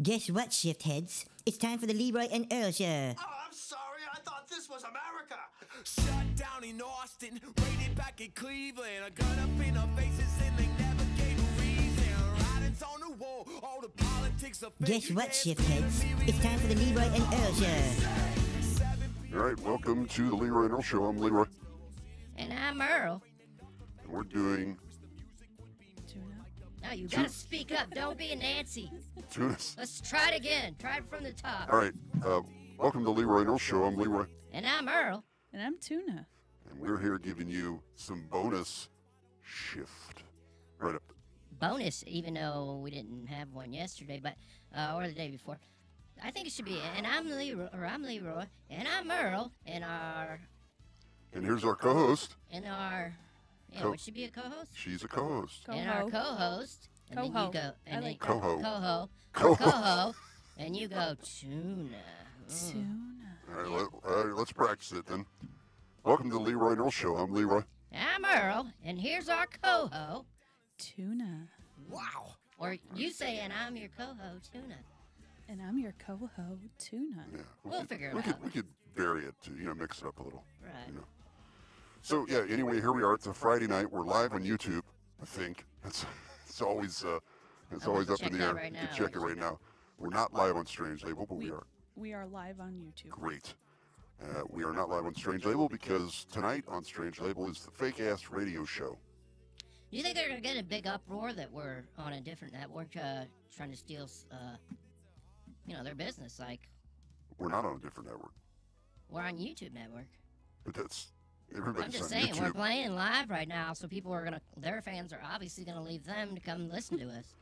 Guess what, shift heads? It's time for the Leroy and Earl Show. Oh, I'm sorry. I thought this was America. Shut down in Austin, raided back in Cleveland. I got up in our faces and they never gave a reason. Writings on the wall, all the politics are fake. Guess what, shift heads? It's time for the Leroy and Earl Show. All right, welcome to the Leroy and Earl Show. I'm Leroy. And I'm Earl. And we're doing No, you gotta speak up. Don't be a Nancy. tunas. Let's try it again. Try it from the top. All right, welcome to the Leroy and Earl Show. I'm Leroy. And I'm Earl. And I'm Tuna. And we're here giving you some bonus shift. Right up. Bonus, even though we didn't have one yesterday, but or the day before. I think it should be. And I'm Leroy, and I'm Earl, and And here's our co-host. What should be a co-host? She's a co-host. And our co-host. And then you Coho. go. And I like then, Coho. Coho. Coho. Coho. And you go Tuna. Tuna. All right, let's practice it then. Welcome to the Leroy and Earl Show. I'm Leroy. I'm Earl, and here's our coho. Tuna. Wow. Or you say, and I'm your coho, Tuna. And I'm your coho, Tuna. Yeah, We'll figure it out. We could vary it to, mix it up a little. Right. You know. So, yeah, anyway, here we are. It's a Friday night. We're live on YouTube, I think. It's always up in the air. Right You now. can check it right now. We're not live on Strange Label, but we are. We are live on YouTube. Great. We are not live on Strange Label because tonight on Strange Label is the fake-ass radio show. Do you think they're going to get a big uproar that we're on a different network trying to steal, their business? Like, We're not on a different network, we're on YouTube network. but that's I'm everybody's just on saying, YouTube. we're playing live right now, so people are their fans are obviously going to leave them to come listen to us.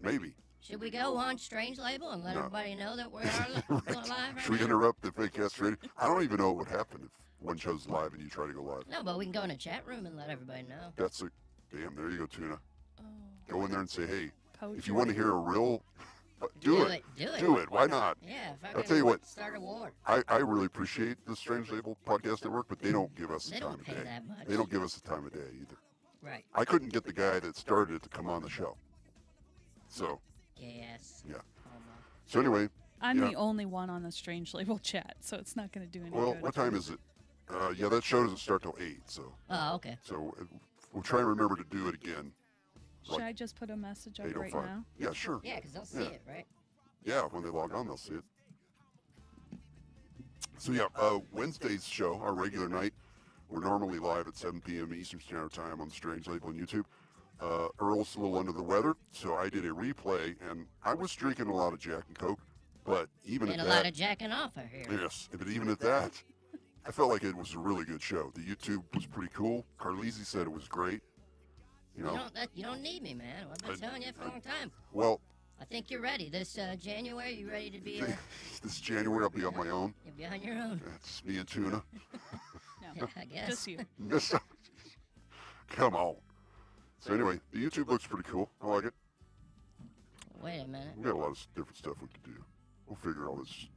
Maybe. Should we go on Strange Label and let No. everybody know that we are live right Should we now? interrupt the fake-ass radio? I don't even know what would happen if one show's live and you try to go live. No, but we can go in a chat room and let everybody know. That's a damn. There you go, Tuna. Oh. Go in there and say, hey, Poetry. if you want to hear a real, do it. Do it. Why not? Yeah, I'll tell you what. Start a war. I really appreciate the Strange Label Podcast Network, but they don't give us the They time don't of pay day. that much. They don't give us the time of day either. Right. I couldn't get the guy that started it to come on the show. So, Yes. yeah. Homo. So anyway, I'm yeah. the only one on the Strange Label chat, so it's not going to do any well, good. what time is it? Yeah, that show doesn't start till 8, so Oh, okay. we'll try and remember to do it again. Should I just put a message up right 8:05. now? Yeah, sure. Yeah, because they'll see Yeah. it, right? Yeah, when they log on, they'll see it. So yeah, Wednesday's show, our regular night, we're normally live at 7 p.m. Eastern Standard Time on the Strange Label on YouTube. Earl's a little under the weather, so I did a replay, and I was drinking a lot of Jack and Coke, but even And at a that, lot of jacking off, I hear. yes, but even at that, I felt like it was a really good show. The YouTube was pretty cool. Carleeezy said it was great. You know, You don't need me, man. I've been telling you for a long time. well, I think you're ready. This January, you ready to be this January I'll be on my own. you'll be on your own? It's me and Tuna. No, I guess. just you. Come on. So anyway, the YouTube looks pretty cool. I like it. Wait a minute. We got a lot of different stuff we could do. We'll figure all this.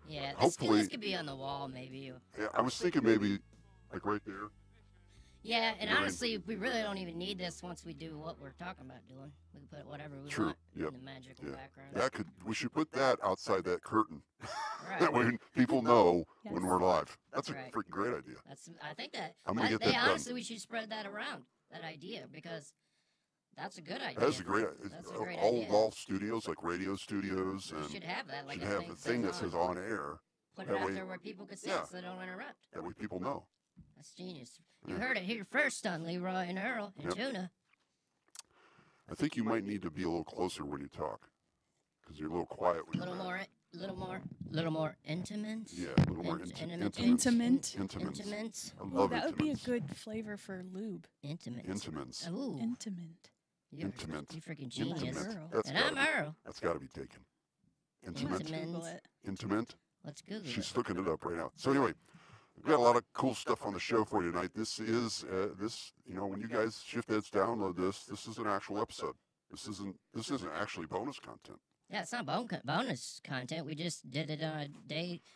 Yeah, Hopefully- this could be on the wall, maybe. Yeah, I was thinking maybe like right there. Yeah, and Right. honestly, we really don't even need this once we do what we're talking about doing. We can put whatever we True, want yep, in the magical yeah. background. We should put that outside that curtain. Right. That way people know Yes. when we're live. That's a Right. freaking great idea. I think that. I'm gonna get that done. Honestly, we should spread that around. That idea, because that's a good idea. That's a great That's a great idea. all studios, like radio studios, We and should have that. Like should have the thing that says on air. Put that it out way- there where people can see yeah. it, so they don't interrupt. That way people know. That's genius. You Yeah. heard it here first on Leroy and Earl and Yep. Tuna. I think you might need to be a little closer when you talk, because you're a little quiet when A little you're more, little more intimate. Yeah, a little more Intimate. Intimate. Intimate. I Ooh, love that would be a intimates. good flavor for lube. Intimate. Intimates. Ooh, Intimate. you're, Intimate. you're freaking Intimate. genius. Earl. That's And gotta I'm be, Earl. that's got to be taken. Intimate. Let's Google it. Intimate. Let's Google She's it. looking it up right now. So anyway, we've got a lot of cool stuff on the show for you tonight. This is when you guys shift heads download this is an actual episode. This isn't actually bonus content. Yeah, it's not bonus content. We just did it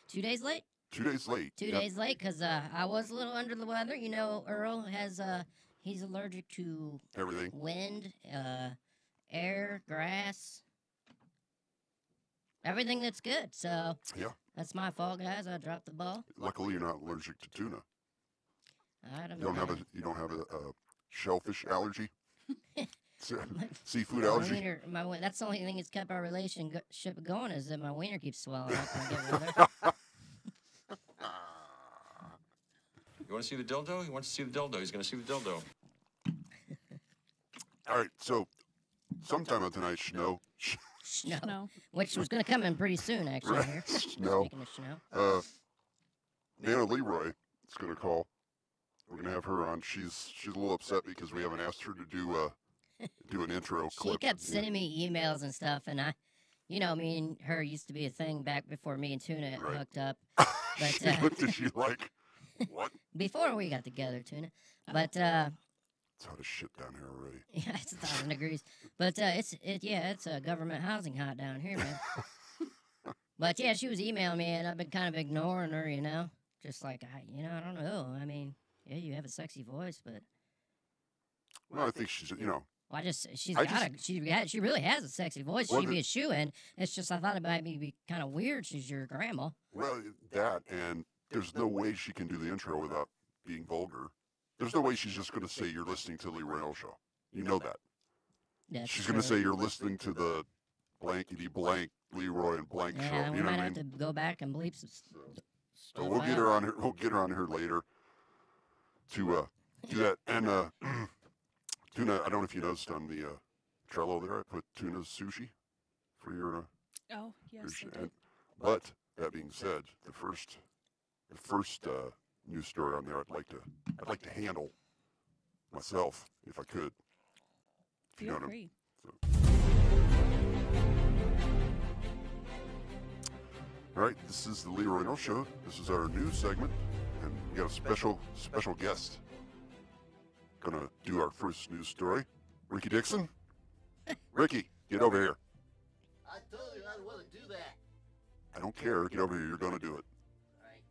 2 days late. 2 days late. 2 Yep. days late because I was a little under the weather. You know, Earl has he's allergic to Everything. wind, air, grass, everything that's good. So Yeah. that's my fault, guys. I dropped the ball. Luckily, you're not allergic to tuna. I don't You don't have a shellfish allergy. Seafood my allergy. wiener, that's the only thing that's kept our relationship going is that my wiener keeps swelling up when I get with her. You want to see the dildo? He wants to see the dildo. He's going to see the dildo. All right, so sometime of tonight, snow. Snow. No. Which was going to come in pretty soon, actually. Here. Snow. Speaking of snow. Nana LeRoi is going to call. We're going to have her on. She's a little upset because we haven't asked her to do an intro She clip. kept sending me emails and stuff, and me and her used to be a thing back before me and Tuna Right. hooked up. But She looked at you like, what? before we got together, Tuna. But It's hot as shit down here already. yeah, it's 1,000 degrees. But it's a government housing hot down here, man. But yeah, she was emailing me, and I've been kind of ignoring her, just like I don't know. I mean, yeah, you have a sexy voice, but Well, I think she's, well, she really has a sexy voice. Well, She'd be a shoe-in. It's just I thought it might be kind of weird. She's your grandma. well, that, and there's no way she can do the intro without being vulgar. There's no way she's just going to say you're listening to the Leroy Show. You know that. That's She's going to true. say you're listening to the blankety blank Leroy and blank show. Yeah, we You know might what I have mean? to go back and bleep some So we'll get her on here. We'll get her on here later to do that. And Tuna, I don't know if you noticed on the Trello there, I put Tuna's sushi for your. Oh, yes. I did. But that being said, the first news story on there, I'd like to handle myself if I could. If you Feel know what I'm- free. All right, this is the Leroy No Show. This is our news segment, and we got a special guest. Gonna do our first news story. Ricky Dixon. Ricky, get over here. I told you I didn't want to do that. I don't care. Get over here. You're gonna do it. All right.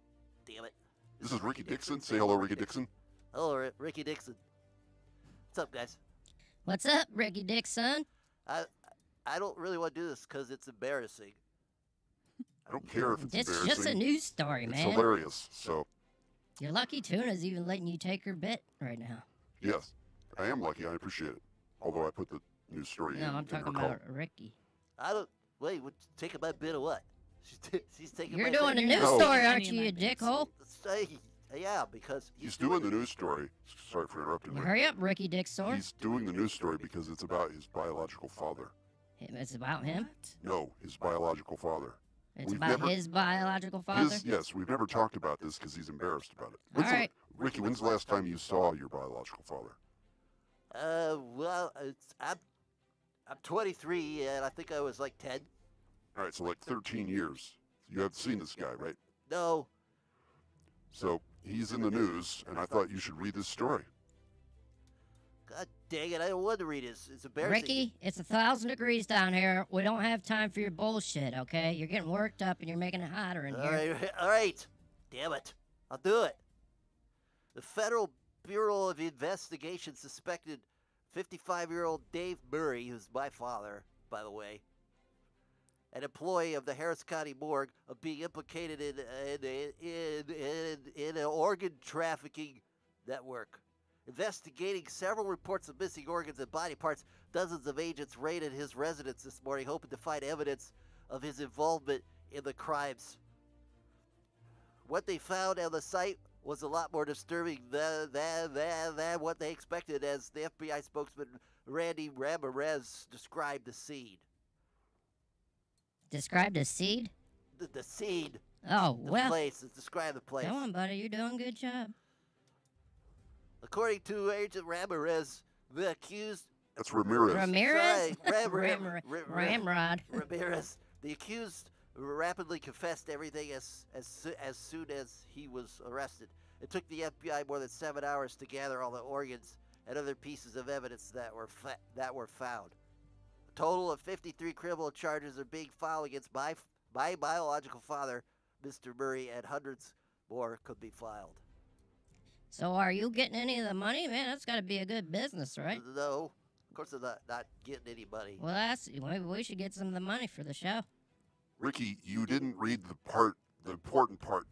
Damn it. This is Ricky Dixon. Say hello, Ricky Dixon. Hello, Ricky Dixon. What's up, guys? What's up, Ricky Dixon? I don't really want to do this because it's embarrassing. I don't care if it's It's embarrassing. just a news story, It's man. hilarious. So, You're lucky Tuna's even letting you take her bit right now. yes, I am lucky. I appreciate it. Although I put the news story No, in I'm her talking call. about Ricky. I don't. Wait, taking my bit of what? She's taking You're my doing a bit. news No. story, aren't Any of you, my you bits. dickhole? Yeah, because He's doing the news story. Sorry for interrupting. Rick. Hurry up, Ricky Dixon. He's doing the news story because it's about his biological father. It's about him. No, his biological father. It's We've about never- his biological father. Yes, we've never talked about this because he's embarrassed about it. All right. Ricky, when's the last time you saw your biological father? well, I'm 23 and I think I was like 10. All right, so like 13 years. You have seen this guy, right? No, So he's in the news, and I thought you should read this story. God dang it, I don't want to read this. It's embarrassing. Ricky, it's 1,000 degrees down here. We don't have time for your bullshit, okay? You're getting worked up and you're making it hotter in here. All right. Damn it. I'll do it. The Federal Bureau of Investigation suspected 55-year-old Dave Murray, who's my father, by the way, an employee of the Harris County Morgue, of being implicated in an organ trafficking network. Investigating several reports of missing organs and body parts, dozens of agents raided his residence this morning, hoping to find evidence of his involvement in the crimes. What they found on the site was a lot more disturbing than what they expected, as the FBI spokesman Randy Ramirez described the scene. Described as seed? The scene, Oh, the well. place, describe the place. Come on, buddy. You're doing a good job. According to Agent Ramirez, the accused That's Ramirez. Ramirez? Sorry, Ramrod. Ramirez, the accused rapidly confessed everything as soon as he was arrested. It took the FBI more than 7 hours to gather all the organs and other pieces of evidence that were found. A total of 53 criminal charges are being filed against my biological father, Mr. Murray, and hundreds more could be filed. So are you getting any of the money? Man, that's got to be a good business, right? No, Of course, I'm not getting any money. Well, maybe we should get some of the money for the show. Ricky, you didn't read the important part.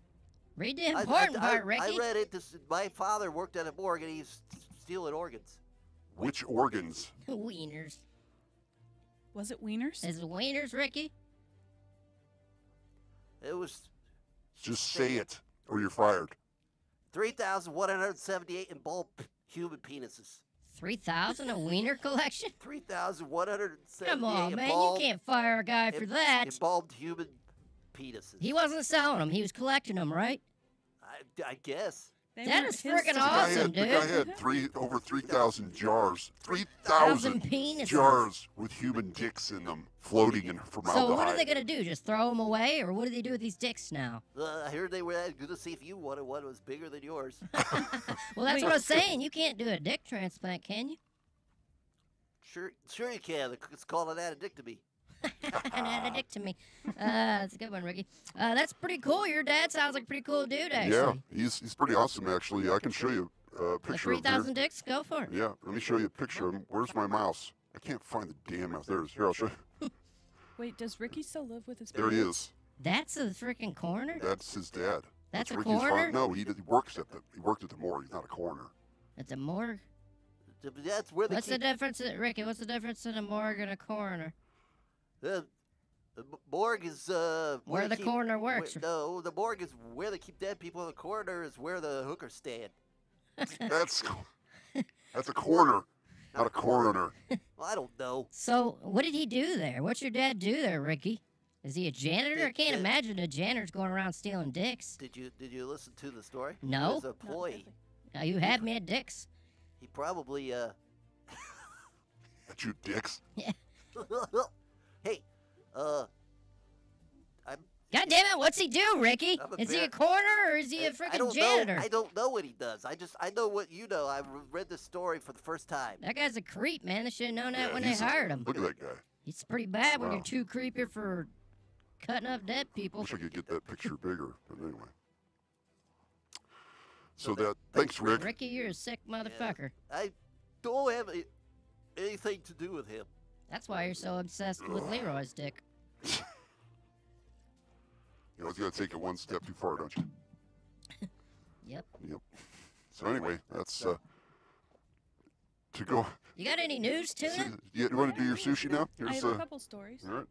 Read the important part, Ricky. I read it. My father worked at a morgue, and he's stealing organs. Which organs? Wieners. Was it wieners? Is it wieners, Ricky? It was Just say it, or you're fired. 3,178 embalmed human penises. 3,000 a wiener collection? 3,178 Come on, man. You embalmed- can't fire a guy for that. Embalmed human penises. He wasn't selling them. He was collecting them, right? I guess. They That weren't is his freaking to awesome, do. The guy dude. had over 3,000 jars. 1,000 3,000 penises. jars with human dicks in them, floating in formaldehyde. So what are they going to do? Just throw them away? Or what do they do with these dicks now? I heard they were going to see if you wanted one that was bigger than yours. Well, that's what I was saying. You can't do a dick transplant, can you? Sure you can. It's called an addictomy. An addictomy. That's a good one, Ricky. That's pretty cool. Your dad sounds like a pretty cool dude, actually. Yeah, he's pretty awesome, actually. I can show you a The picture of him. 3,000 dicks? Go for it. Yeah, let me show you a picture of him. Where's my mouse? I can't find the damn mouse. There it is. Here, I'll show you. Wait, does Ricky still live with his There he parents? is. That's a freaking coroner? That's his dad. That's a Ricky's coroner? No, he works at he worked at the morgue. He's not a coroner. It's a morgue? That's where they What's the difference, Ricky? What's the difference in a morgue and a coroner? The morgue is Where the coroner works. No, the morgue is where they keep dead people. The coroner is where the hookers stand. That's a coroner, not a coroner. Well, I don't know. So, what did he do there? What's your dad do there, Ricky? Is he a janitor? I can't imagine a janitor's going around stealing dicks. Did you listen to the story? No. He was an employee. Now, you have me at dicks. He probably That you dicks. Yeah. Hey, God damn it, what's he do, Ricky? I'm a Is he a vet. coroner or is he a I freaking don't janitor? know. I don't know what he does. I know what you know. I read this story for the first time. That guy's a creep, man. They should have known that Yeah, when they he's hired him. Look at that guy. He's pretty bad when Wow. you're too creepy for cutting up dead people. Wish I could get that picture bigger, but anyway. So thanks, Rick. Ricky, you're a sick motherfucker. I don't have anything to do with him. That's why you're so obsessed with Leroy's dick. You always got to take it one step too far, don't you? Yep. Yep. So anyway, that's to go. You got any news, Tuna? You want to do your sushi now? I have a couple stories. All right.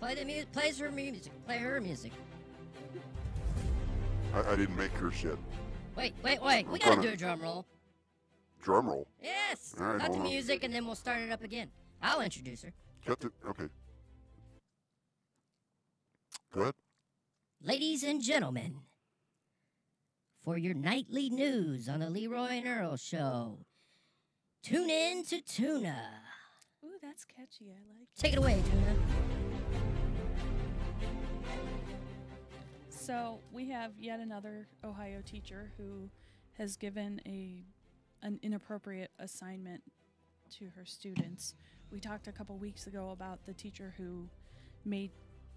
Play the music. Plays her music. Play her music. I didn't make hers yet. Wait. We gotta gonna- do a drum roll. Drum roll. Yes. All right, Cut the hold on. music and then we'll start it up again. I'll introduce her. Okay. Go ahead. Ladies and gentlemen, for your nightly news on the Leroy and Earl Show, tune in to Tuna. Ooh, that's catchy. I like it. Take it away, Tuna. So we have yet another Ohio teacher who has given an inappropriate assignment to her students. We talked a couple weeks ago about the teacher who made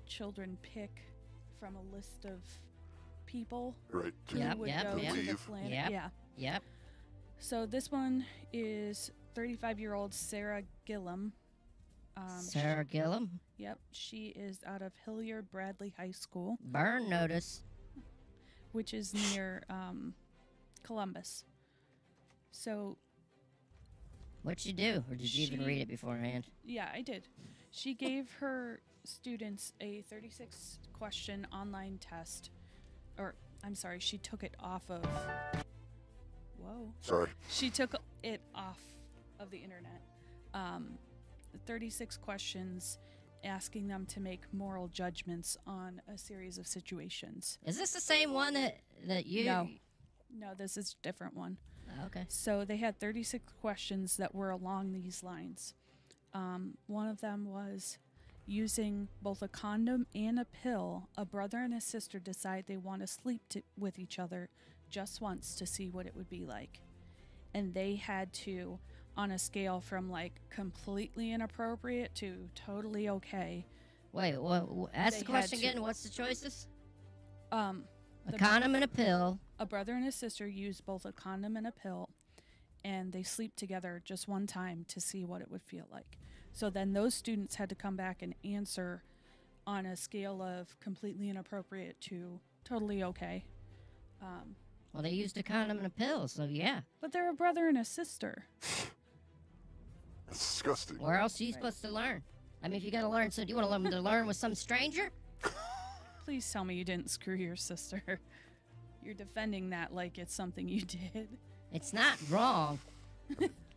children pick from a list of people Right. who Yep, would yep, go yep. to the Leave. planet. Yep. Yeah. Yep. So this one is 35-year-old Sarah Gillum. Sarah Gillum. Yep, she is out of Hilliard Bradley High School, Burn notice. which is near Columbus. So, What'd you do? Or did you even She- read it beforehand? yeah, I did. She gave her students a 36-question online test. Or, I'm sorry, she took it off of... Whoa. Sorry. She took it off of the internet. 36 questions asking them to make moral judgments on a series of situations. Is this the same one that you... No, this is a different one. Oh, okay. So they had 36 questions that were along these lines. One of them was, using both a condom and a pill, a brother and a sister decide they want to sleep with each other just once to see what it would be like. And they had to, on a scale from like completely inappropriate to totally okay. Wait, ask the They question had to- again. What's the choices? A A condom and a pill. A brother and a sister used both a condom and a pill, and they sleep together just one time to see what it would feel like. So then those students had to come back and answer on a scale of completely inappropriate to totally okay. Well, they used a condom and a pill, so yeah. But they're a brother and a sister. That's disgusting. Where else are you supposed to learn? I mean, if you got to learn, so do you want to learn to learn with some stranger? Please tell me you didn't screw your sister. You're defending that like it's something you did. It's not wrong.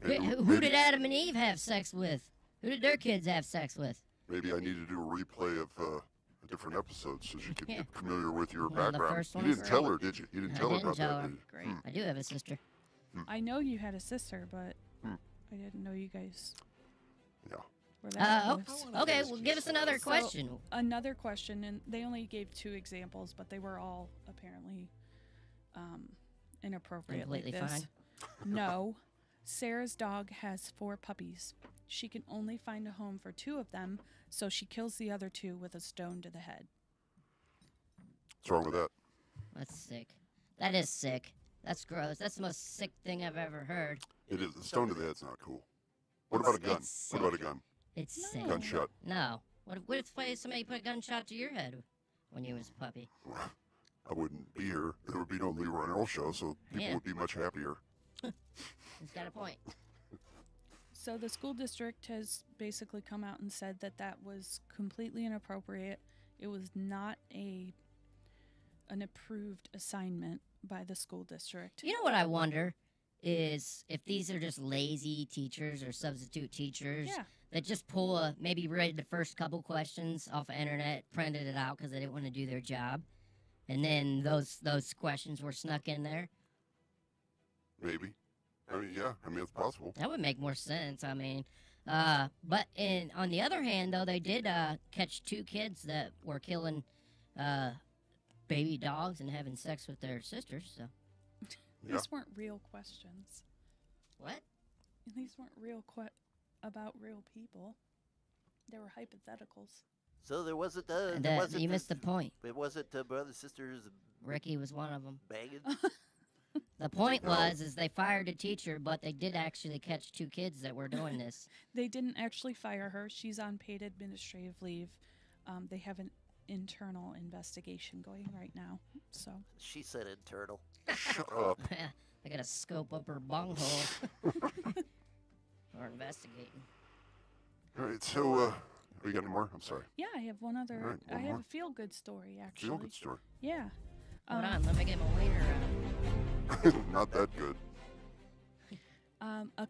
Hey, Who did Adam and Eve have sex with? Who did their kids have sex with? Maybe I need to do a replay of a different episode so she can Yeah. get familiar with your Well, the background. first You one's didn't tell great. her, did you? You didn't I tell her didn't about tell that, her. did you? Great. I do have a sister. I know you had a sister, but Hmm. I didn't know you guys Yeah. were that Oh, close. okay, well, give us another So, question. Another question, and they only gave 2 examples, but they were all apparently inappropriate. Completely like this. fine. No, Sarah's dog has 4 puppies. She can only find a home for 2 of them, so she kills the other 2 with a stone to the head. What's wrong with that? That's sick. That is sick. That's gross. That's the most sick thing I've ever heard. It is. The stone to the head's not cool. What about a gun? It's What about a sick. gun? It's sick. Gunshot. No. What if somebody put a gunshot to your head when you was a puppy? I wouldn't be here. There would be no Leroy and Earl show, so people Yeah. would be much happier. He's got a point. So the school district has basically come out and said that that was completely inappropriate. It was not an approved assignment by the school district. You know what I wonder is if these are just lazy teachers or substitute teachers Yeah. that just maybe read the first couple questions off the internet, printed it out because they didn't want to do their job, and then those questions were snuck in there. Maybe. I mean, yeah. I mean, it's possible. That would make more sense. I mean, but on the other hand, though, they did catch 2 kids that were killing baby dogs and having sex with their sisters. So Yeah. These weren't real questions. what? These weren't real about real people. They were hypotheticals. So there wasn't. You missed the point. It wasn't brothers, sisters Ricky was one of them. banging. The point No. was they fired a teacher, but they did actually catch 2 kids that were doing this. They didn't actually fire her. She's on paid administrative leave. They have an internal investigation going right now. So She said internal. Shut up. They gotta scope up her bunghole. Or investigating. All right. So, we got any more? I'm sorry. yeah, I have one other. All right, I one have more. a feel-good story actually. Feel good story. Yeah. Hold on, let me get my wiener out. Not that good. A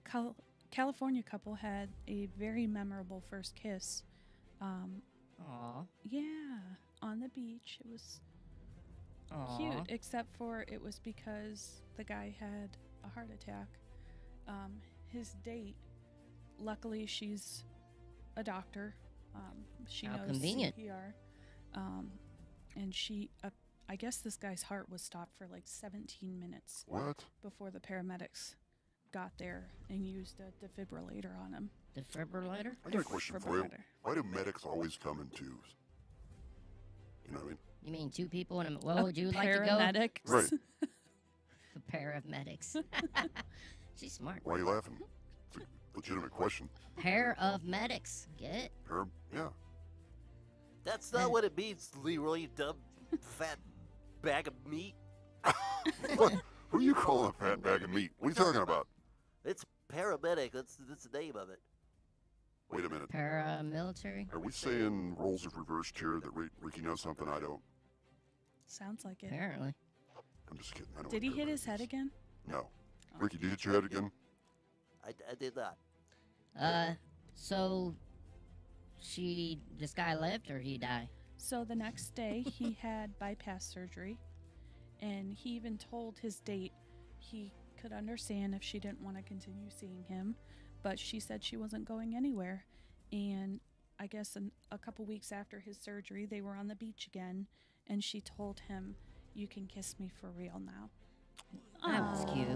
California couple had a very memorable first kiss. Aw. Yeah, on the beach. It was Aw. cute, except for it was because the guy had a heart attack. His date, luckily, she's a doctor. She How knows convenient. CPR. And I guess this guy's heart was stopped for like 17 minutes What? before the paramedics got there and used a defibrillator on him. Defibrillator? I got a question for you. Defibrillator. Why do medics always come in twos? You know what I mean? You mean 2 people in a... Well, would you like to go? Paramedics. Right. A pair of medics. She's smart. Why are you laughing? It's a legitimate question. Pair of medics. Get it? Yeah. That's not what it means, Leroy, you dumb fat bag of meat. What? Who are you calling a fat bag of meat? What are you talking about? It's paramedic. That's the name of it. Wait a minute. Paramilitary? Are we saying roles have reversed here that Ricky knows something I don't? Sounds like it. Apparently. I'm just kidding. I don't Did he know hit what his it head is. again? No. Ricky, did you hit your head again? I did not. So this guy lived or he died? So the next day, he had bypass surgery, and he even told his date he could understand if she didn't want to continue seeing him, but she said she wasn't going anywhere. And I guess a couple weeks after his surgery, they were on the beach again, and she told him, "You can kiss me for real now." That was cute.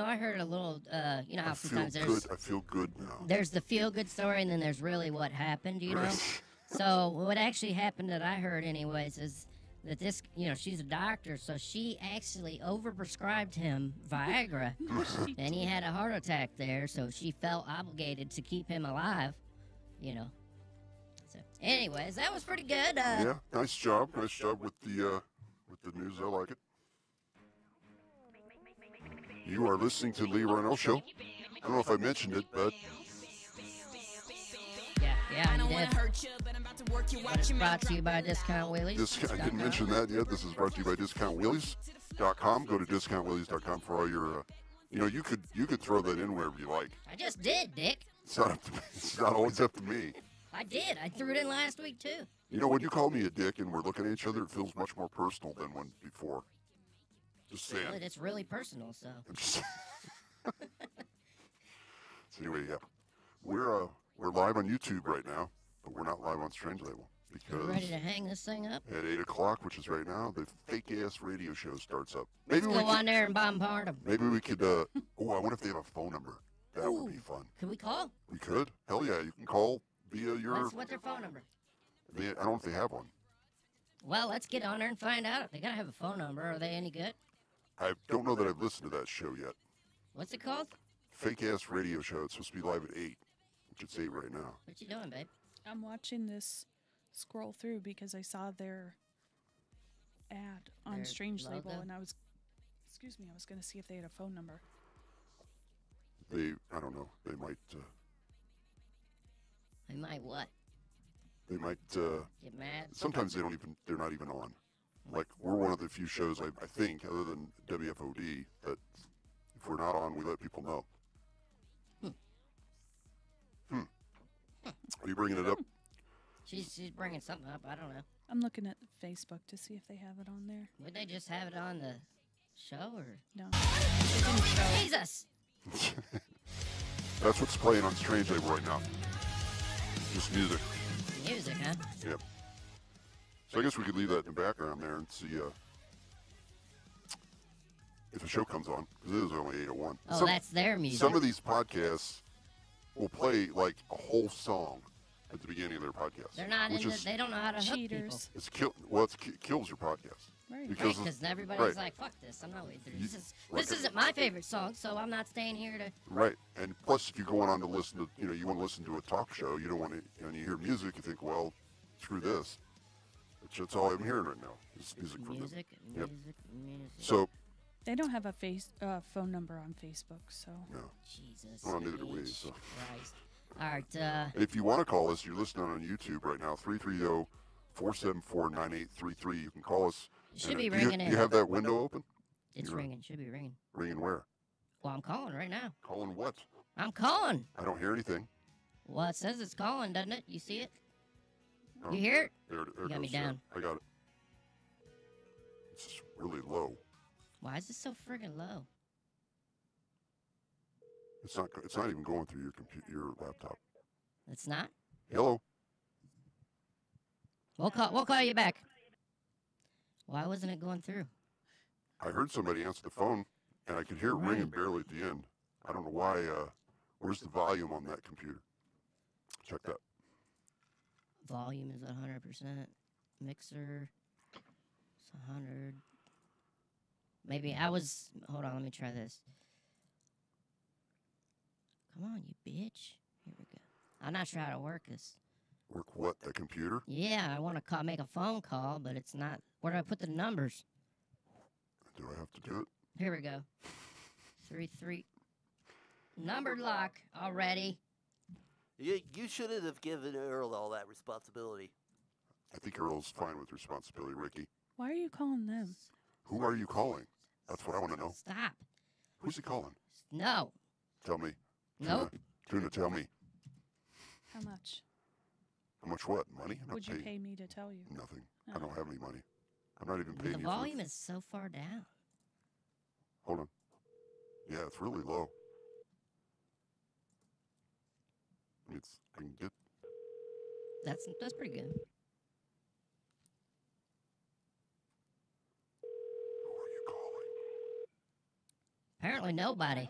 I heard a little, you know how I feel sometimes good. I feel good now. there's the feel-good story and then there's really what happened, you know? So what actually happened that I heard anyways is that this, she's a doctor, so she actually overprescribed him Viagra, and he had a heart attack there, so she felt obligated to keep him alive, So, anyways, that was pretty good. Yeah, nice job with the news. I like it. You are listening to Lee Ronell Show. I don't know if I mentioned it, but yeah, you did. But it's brought to you by Discount Wheelies. I didn't mention that yet. This is brought to you by DiscountWheelies.com. Go to DiscountWheelies.com for all your, you could throw that in wherever you like. I just did, Dick. It's not up to me. It's not always up to me. I did. I threw it in last week, too. When you call me a dick and we're looking at each other, it feels much more personal than when before. Just saying. Well, it's really personal, so. So anyway, yeah, we're live on YouTube right now, but we're not live on Strange Label because you ready to hang this thing up? At 8 o'clock, which is right now, the fake ass radio show starts up. Let's go on there and bombard them. Maybe we could. I wonder if they have a phone number. That would be fun. Could we call? We could. Hell yeah, you can call via your. What's their phone number? I don't know if they have one. Well, let's get on there and find out. They gotta have a phone number. Are they any good? I don't know that I've listened to that show yet. What's it called? Fake ass radio show. It's supposed to be live at 8, which it's 8 right now. What you doing, babe? I'm watching this scroll through because I saw their ad on Strange Label, and I was going to see if they had a phone number. I don't know. They might. They might what? They might. Get mad. Sometimes they're not even on. Like, we're one of the few shows, I think, other than WFOD, that if we're not on, we let people know. Are you bringing it up? She's bringing something up. I don't know. I'm looking at Facebook to see if they have it on there. Would they just have it on the show, or? No. Jesus! That's what's playing on Strange Label right now. Just music. Music, huh? Yep. So I guess we could leave that in the background there and see if a show comes on, because it is only 8:01. Oh, that's their music. Some of these podcasts will play like a whole song at the beginning of their podcast. They're not they don't know how to hook people. It kills your podcast. Right. Because everybody's like, fuck this, I'm not waiting through this. This isn't my favorite song, so I'm not staying here to... Right, and plus if you're going on to listen to, you want to listen to a talk show, you don't want to, when you hear music, you think, well, screw this. That's all I'm hearing right now. It's music from them. Music. So... They don't have a phone number on Facebook, so... No. Jesus. Well, neither do we, so... Christ. All right, If you want to call us, you're listening on YouTube right now, 330-474-9833. You can call us. It should be ringing in. You have that window open? It's ringing. Should be ringing. Ringing where? Well, I'm calling right now. Calling what? I'm calling. I don't hear anything. Well, it says it's calling, doesn't it? You see it? Oh, you hear it? There you got goes, me down. I got it. It's just really low. Why is it so friggin' low? It's not even going through your laptop. It's not? Hello. We'll call you back. Why wasn't it going through? I heard somebody answer the phone, and I could hear it ringing barely at the end. I don't know why. Where's the volume on that computer? Check that. Volume is 100%. Mixer, it's 100. Maybe hold on, let me try this. Come on, you bitch. Here we go. I'm not sure how to work this. Work what? The computer? Yeah, I want to make a phone call, but it's not. Where do I put the numbers? Do I have to do it? Here we go. 3. Numbered lock already. You shouldn't have given Earl all that responsibility. I think Earl's fine with responsibility, Ricky. Why are you calling them? Who are you calling? That's what I want to know. Stop. Who's he calling? No. Tell me. Nope. Tuna, tell me. How much? How much what? Money? Would you pay me to tell you? Nothing. I don't have any money. I'm not even paying you. The volume is so far down. Hold on. Yeah, it's really low. I can get... That's pretty good. Who are you calling? Apparently nobody.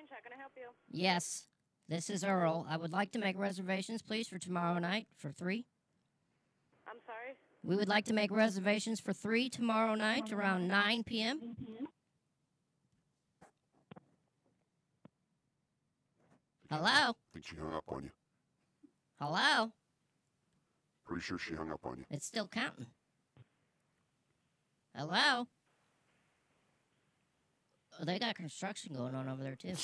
How can I help you? Yes, this is Earl. I would like to make reservations, please, for tomorrow night for 3. I'm sorry? We would like to make reservations for 3 tomorrow night around 9 p.m. Hello? I think she hung up on you. Hello? Pretty sure she hung up on you. It's still counting. Hello? Oh, they got construction going on over there, too.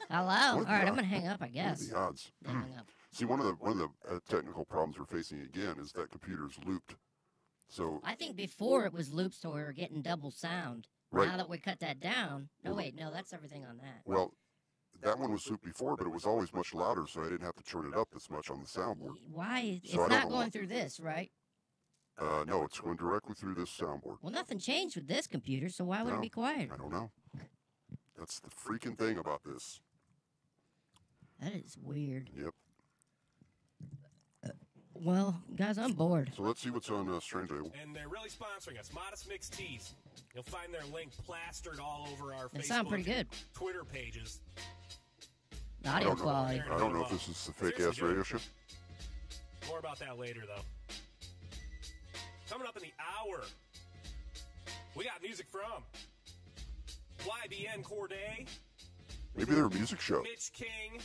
Hello? All right, I'm going to hang up, I guess. What are the odds? They hung up. See, one of the technical problems we're facing again is that computer's looped. So I think before it was looped, so we were getting double sound. Right. Now that we cut that down. No, wait, no, that's everything on that. well, that one was looped before, but it was always much louder, so I didn't have to turn it up this much on the soundboard. Why? So I It's don't not know going what- through this, right? No, it's going directly through this soundboard. Well, nothing changed with this computer, so why would No, it be quiet? I don't know. That's the freaking thing about this. That is weird. Yep. Well, guys, I'm bored. So let's see what's on Strange Label. And they're really sponsoring us. Modest Mix Tees. You'll find their link plastered all over our They Facebook, sound pretty good. Twitter pages. The I audio don't know. quality. I don't know if this is the fake ass radio show. More about that later, though. Coming up in the hour, we got music from YBN Corday, Maybe they're a music show. Mitch King.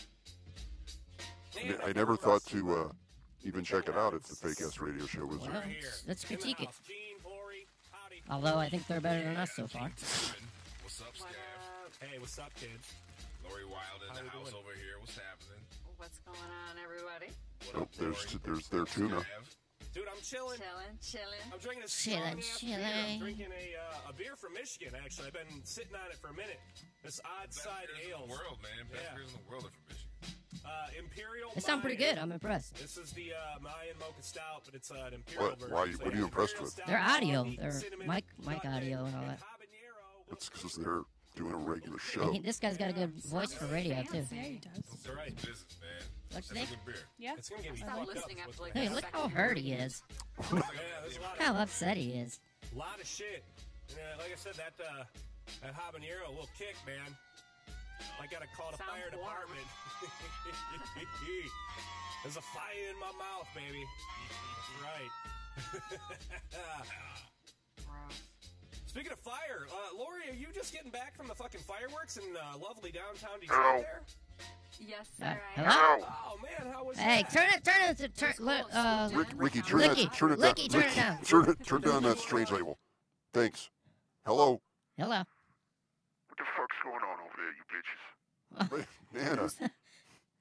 I never thought to even check it out if the fake ass radio show was Well, there. let's critique it. Gene, Lori, howdy. Although I think they're better than us so far. What's up, Scav? Hey, what's up, kids? Lori Wild in How the we house doing? over here. What's happening? What's going on, everybody? What Oh, up, Lori? there's their tuna. Scav? Dude, I'm chilling. Chilling. I'm drinking a Chillin', strong-ass beer. I'm chillin'. drinking a beer from Michigan, actually. I've been sitting on it for a minute. This Odd Best Side beers in Ale. the world, man. Best Yeah. beers in the world are from Michigan. Imperial They sound pretty Mayan. good. I'm impressed. This is the Mayan Mocha Stout, but it's an Imperial What? version. Why? So What are yeah, you impressed Imperial with? Stout, Their audio, coffee, their cinnamon, mic nutmeg, audio and all that. habanero. That's because they're doing a regular And show. this guy's got a good voice for radio, too. Yeah, he does. It's right. Business, man. What you That's think? a good beer. Yeah. It's going to get me Stop fucked up. listening with after like Hey, a look second. how hurt he is. Yeah, there's a How upset he is. lot of shit. And, like I said, that habanero, a little kick, man. I got to call the Sounds fire warm. department. There's a fire in my mouth, baby. That's right. Gross. Speaking of fire, Lori, are you just getting back from the fucking fireworks in lovely downtown Detroit Hello. there? Yes, sir. I am. Hello? Oh, man, how was Hey, that? Ricky, turn Licky, that, turn it Licky, down. turn it down. Turn down that strange label. Thanks. Hello. Hello. What the fuck's going on over there, you bitches?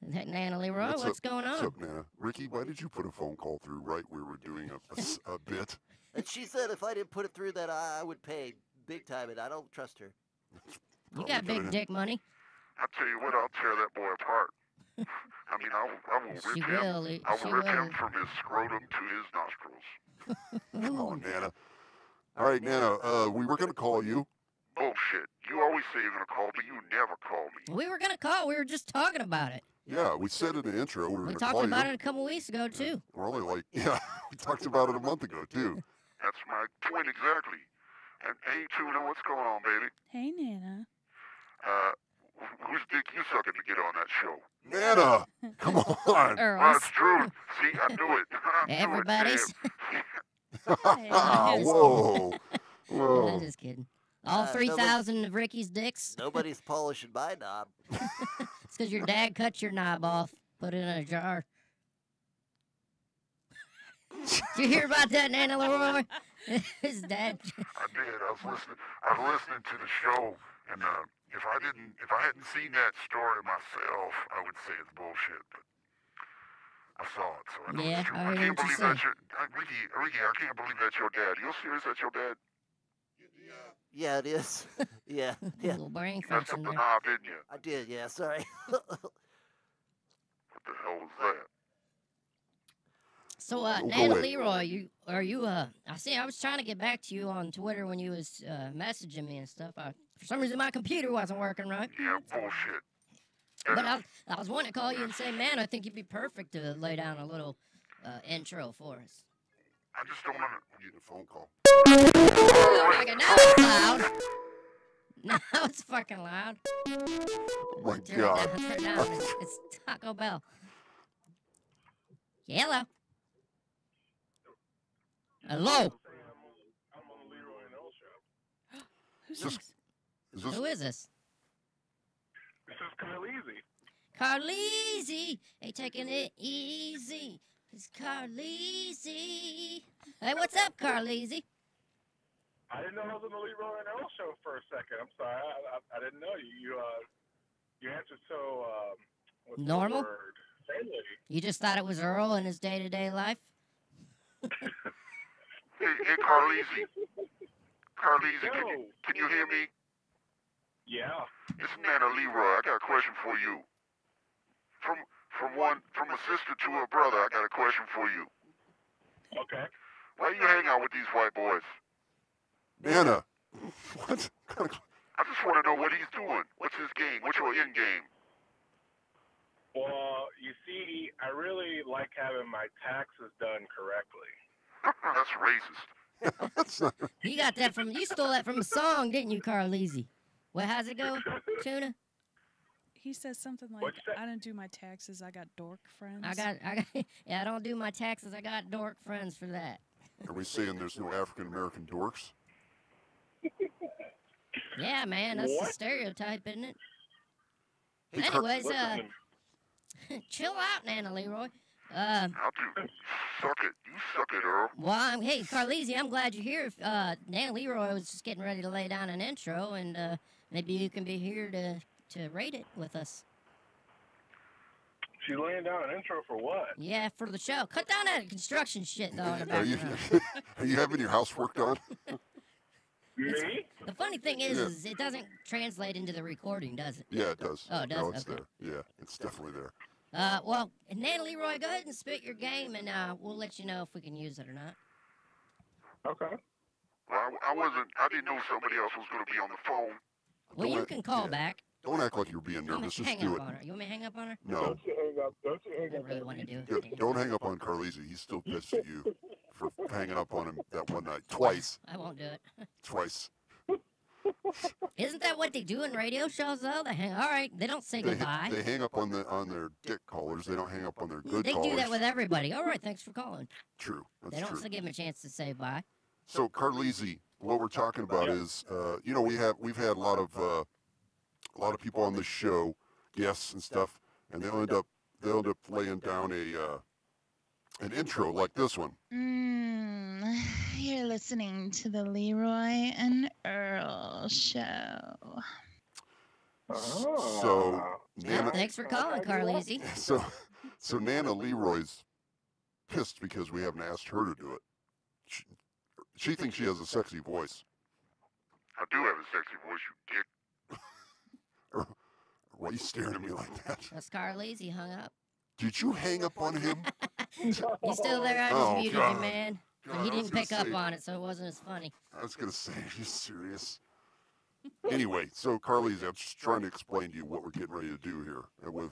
Nana. Nana LeRoi, what's going What's on? up, Nana? Ricky, why did you put a phone call through right where we're doing a bit? And she said if I didn't put it through, that I would pay big time, and I don't trust her. You got big dick money. I'll tell you what, I'll tear that boy apart. I mean, I will She rip him. will. I She will rip him will. from his scrotum to his nostrils. Come on, Nana. All right, Nana, we were going to call you. Bullshit. You always say you're going to call me. You never call me. We were going to call. We were just talking about it. Yeah, we said in the intro we were We going to talked call about you. it a couple weeks ago, too. We're only like, yeah, we talked about it a month ago, too. That's my point exactly. And hey, Tuna, what's going on, baby? Hey, Nana. Whose dick you sucking to get on that show? Nana! Come on! Earl's. That's true. See, I knew it. I knew it, Everybody's. Hey, Ah, just- whoa. I'm Whoa. just kidding. All nobody- 3,000 of Ricky's dicks. Nobody's polishing my knob. It's because your dad cut your knob off, put it in a jar. Did you hear about that, Nana LeRoi? His dad. I did. I was listening to the show, and if I hadn't seen that story myself, I would say it's bullshit. But I saw it, so I know Yeah, it's true. I I heard can't what you believe that's your Ricky. I can't believe that's your dad. You serious? That's your dad? Yeah, it is. Yeah, yeah. Little brain That's function up the there. knob, didn't you? I did. Yeah, sorry. What the hell was that? So, Go Nana ahead. LeRoi, I was trying to get back to you on Twitter when you was messaging me and stuff. For some reason, my computer wasn't working right. Yeah, bullshit. But I was wanting to call you and say, man, I think you'd be perfect to lay down a little intro for us. I just don't want to get a phone call. Okay, now it's loud. Now it's fucking loud. Oh my Turn God. it down, turn it down. It's Taco Bell. Yeah, hello. Hello. I'm on the Leroy and Earl show. Who's This- this? Is this? Who is this? This is Carleeezy. Carleeezy. Hey, taking it easy. It's Carleeezy. Hey, what's up, Carleeezy? I didn't know I was on the Leroy and Earl show for a second. I'm sorry. I didn't know you. You answered so. What's Normal? The word? Friendly. You just thought it was Earl in his day-to-day life? Hey, Carleezy. Carleezy, Yo. can you hear me? Yeah. It's Nana LeRoi. I got a question for you. From a sister to a brother, I got a question for you. Okay. Why you hang out with these white boys? Nana. What? I just want to know what he's doing. What's his game? What's your end game? Well, you see, I really like having my taxes done correctly. That's racist. That's not. You got that from, you stole that from a song, didn't you, Carleezy? Well, how's it go, Tuna? He says something like, What'd you say? I don't do my taxes, I got dork friends. Yeah, I don't do my taxes. I got dork friends for that. Are we saying there's no African American dorks? Yeah, man, that's the What? stereotype, isn't it? Hey, Anyways, Listen, chill out, Nana LeRoi. I'll do. Suck it. You suck it, Earl. Well, hey, Carleezy, I'm glad you're here. Nana LeRoi was just getting ready to lay down an intro, and maybe you can be here to rate it with us. she's laying down an intro for what? Yeah, for the show. Cut down that construction shit, though, in the Are you, background. are you having your house worked on? Me? The funny thing is, Yeah. is it doesn't translate into the recording, does it? Yeah, it does. Oh, it does? No, it's Okay. there. Yeah, it's definitely there. Well, Nana LeRoi, go ahead and spit your game, and we'll let you know if we can use it or not. Okay. Well, I didn't know somebody else was going to be on the phone. Well, Don't you let- can call yeah. back. Don't act like you're being You want me nervous. to Just hang do up it. on her? You want me to hang up on her? No. Don't you hang up. Don't you hang I up. really want to do Yeah, it. don't hang up on Carleezy. He's still pissed at you for hanging up on him that one night. Twice. I won't do it. Twice. Isn't that what they do in radio shows, though? They hang. All right, they don't say goodbye. They hang up on their dick callers. They don't hang up on their good They callers. do that with everybody. All right, thanks for calling. True. That's They don't true. give them a chance to say bye. So Carleezy, what we're talking about is, we've had a lot of people on this show, guests and stuff, and they'll end up laying down an intro like this one. You're listening to the Leroy and Earl show. So Nana, Thanks for calling, Carleezy. so Nana LeRoi's pissed because we haven't asked her to do it. She thinks she has a sexy voice. I do have a sexy voice, you dick. Why are you staring at me like that? That's Carleezy hung up. Did you hang up on him? You still there? I just Oh, muted God. you, man. God, And he I was didn't gonna pick up say- on it, so it wasn't as funny. I was gonna say, are you serious? Anyway, so Carleezy, I'm just trying to explain to you what we're getting ready to do here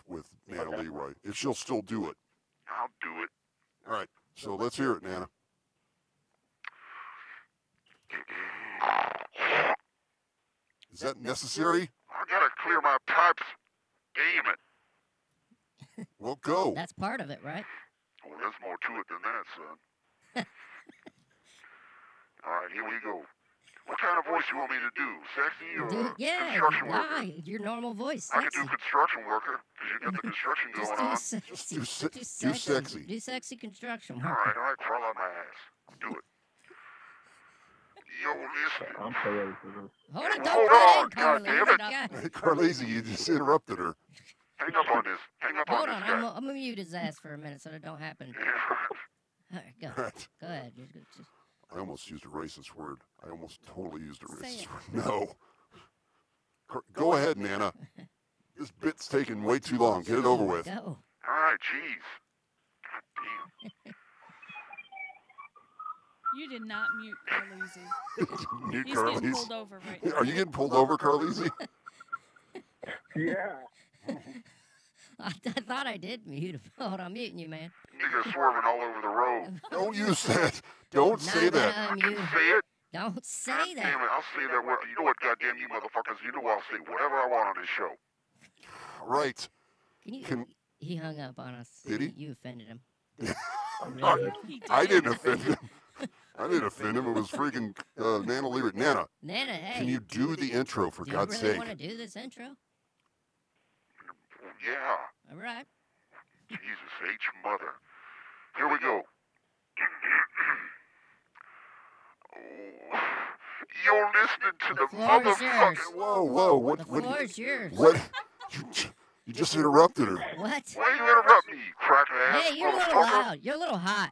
with Nana LeRoi. If she'll still do it. I'll do it. All right, so let's hear it, Nana. Is that necessary? I gotta clear my pipes. Damn it. Well, go. That's part of it, right? Oh, there's more to it than that, son. All right, here we go. What kind of voice you want me to do? Sexy or construction worker? Why? Your normal voice. I can Sexy. do construction worker because you got the construction Just going do on. sexy. Do sexy. Do sexy construction All worker. right, crawl on my ass. Do it. Yo, listen. I'm so ready for this. Hold on, Hold don't on, cut in, goddammit. Carleezy. Hey, Carleezy, you just interrupted her. Hang up on this. Hang up Hold on on, this I'm guy. gonna mute his ass for a minute so that don't happen. All right, go. Right. Go ahead. Just- I almost used a racist word. I almost totally used a Say racist it. word. No. Go ahead, Nana. This bit's taking way too long. Get it over with. Go. All right, jeez. God damn. You did not mute Carleezy. Mute He's getting Carleezy. pulled over right now. Are you getting pulled over, Carleezy? Yeah. I thought I did mute him. Hold on, I'm muting you, man. Niggas swerving all over the road. Don't use that. Don't say Not that. gonna I can unmute. say it. Don't say God that. damn it. I'll say that. You know what, goddamn you motherfuckers. You know I'll say whatever I want on this show. Right. Can you? Can- He hung up on us. Did he? You offended him. He I did. didn't offend him. I didn't offend him. It was freaking Nana LeRoi. Nana, Nana, hey. can you do the intro for do God's you really sake? want to do this intro? Yeah. All right. Jesus H mother. Here we go. You're listening to the floor is yours. motherfucking. Whoa! What? The floor is yours. What? You just interrupted her. What? Why you interrupt me, crack ass Hey, you're a little motherfucker? loud. You're a little hot.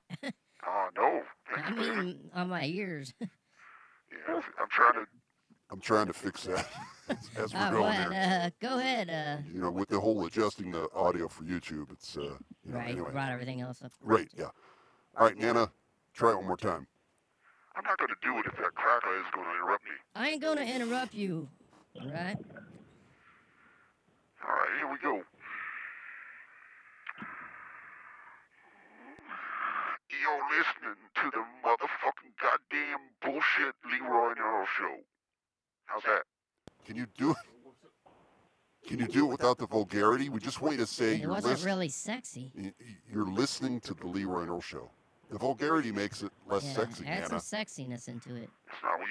Oh no. I mean, on my ears. Yeah, I'm trying to fix that as we're going here. Go ahead. You know, with the whole adjusting the audio for YouTube, it's you know, Right. anyway. Brought everything else up. Right. Yeah. All right, Nana, try it one more time. I'm not going to do it if that cracker is going to interrupt me. I ain't gonna interrupt you. All right. All right, here we go. You're listening to the motherfucking goddamn bullshit Leroy and Earl show. How's that? Can you do it? Can you do it without the vulgarity? We just want you to say It wasn't really sexy. You're listening to the Leroy and Earl show. The vulgarity makes it less sexy, add Nana. some sexiness into it. It's not what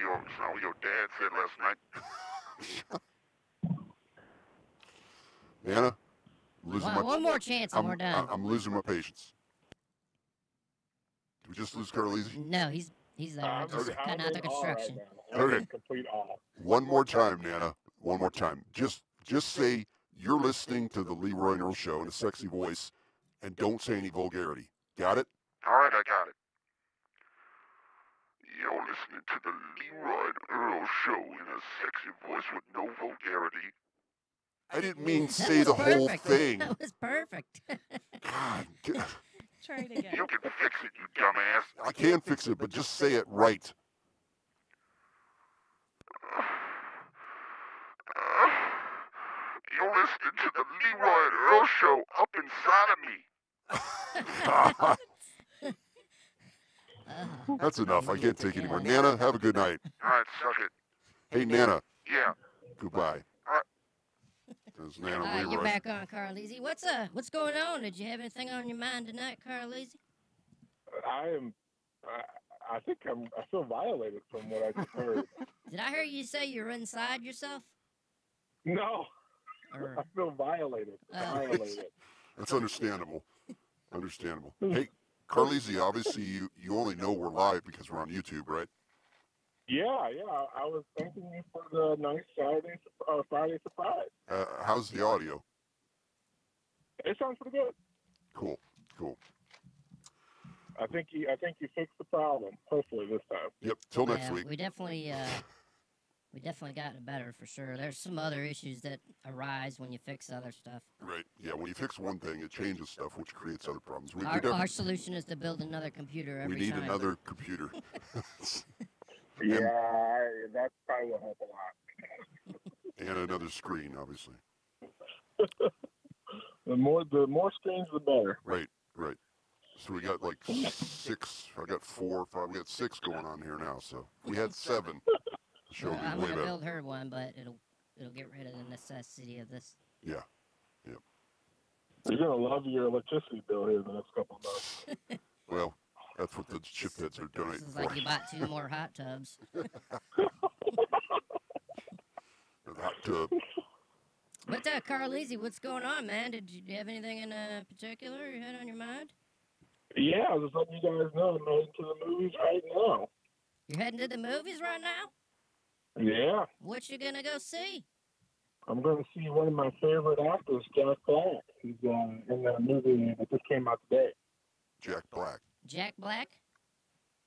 your dad said last night. Nana, One more chance and we're done. I'm losing my patience. Did we just lose Carleeezy? No, he's there. Just cutting out the construction. Okay. Complete awe. One more time, Nana. One more time. Just say you're listening to the Leroy and Earl show in a sexy voice, and don't say any vulgarity. Got it? All right, I got it. You're listening to the Leroy and Earl show in a sexy voice with no vulgarity. I didn't mean say the whole thing. That was perfect. God. Try it again. You can fix it, you dumbass. I can fix it, but just say it right. You're listening to the Leroy and Earl show up inside of me. That's enough. I can't take anymore. Nana, have a good night. All right, suck it. Hey, Nana. Yeah. Goodbye. All right. There's Nana LeRoi. You're back on, Carleeezy. What's going on? Did you have anything on your mind tonight, Carleeezy? I think I feel violated from what I just heard. Did I hear you say you're inside yourself? No. I feel violated. Violated. That's understandable. Understandable. Hey, Carleeezy, obviously you only know we're live because we're on YouTube, right? Yeah. I was thanking you for the nice Friday surprise. How's the audio? It sounds pretty good. Cool. I think you fixed the problem. Hopefully this time. Yep. Till next week. We definitely gotten it better for sure. There's some other issues that arise when you fix other stuff. Right. Yeah. When you fix one thing, it changes stuff, which creates other problems. Our solution is to build another computer every time. We need another computer. Yeah, that probably will help a lot. And another screen, obviously. The more screens, the better. Right. So we got like 6. I got 4, 5. We got 6 going on here now. So if we had 7. The show would be I'm way gonna better. build her one, but it'll get rid of the necessity of this. Yeah. Yep. You're gonna love your electricity bill here in the next couple of months. Well, that's what the shitheads are donating This is for. like you bought 2 more hot tubs. The hot tub. But Carleeezy, what's going on, man? Did you have anything in particular you had on your mind? Yeah, I was just letting you guys know I'm heading to the movies right now. You're heading to the movies right now? Yeah. What you gonna go see? I'm going to see one of my favorite actors, Jack Black. He's in the movie that just came out today. Jack Black. Jack Black?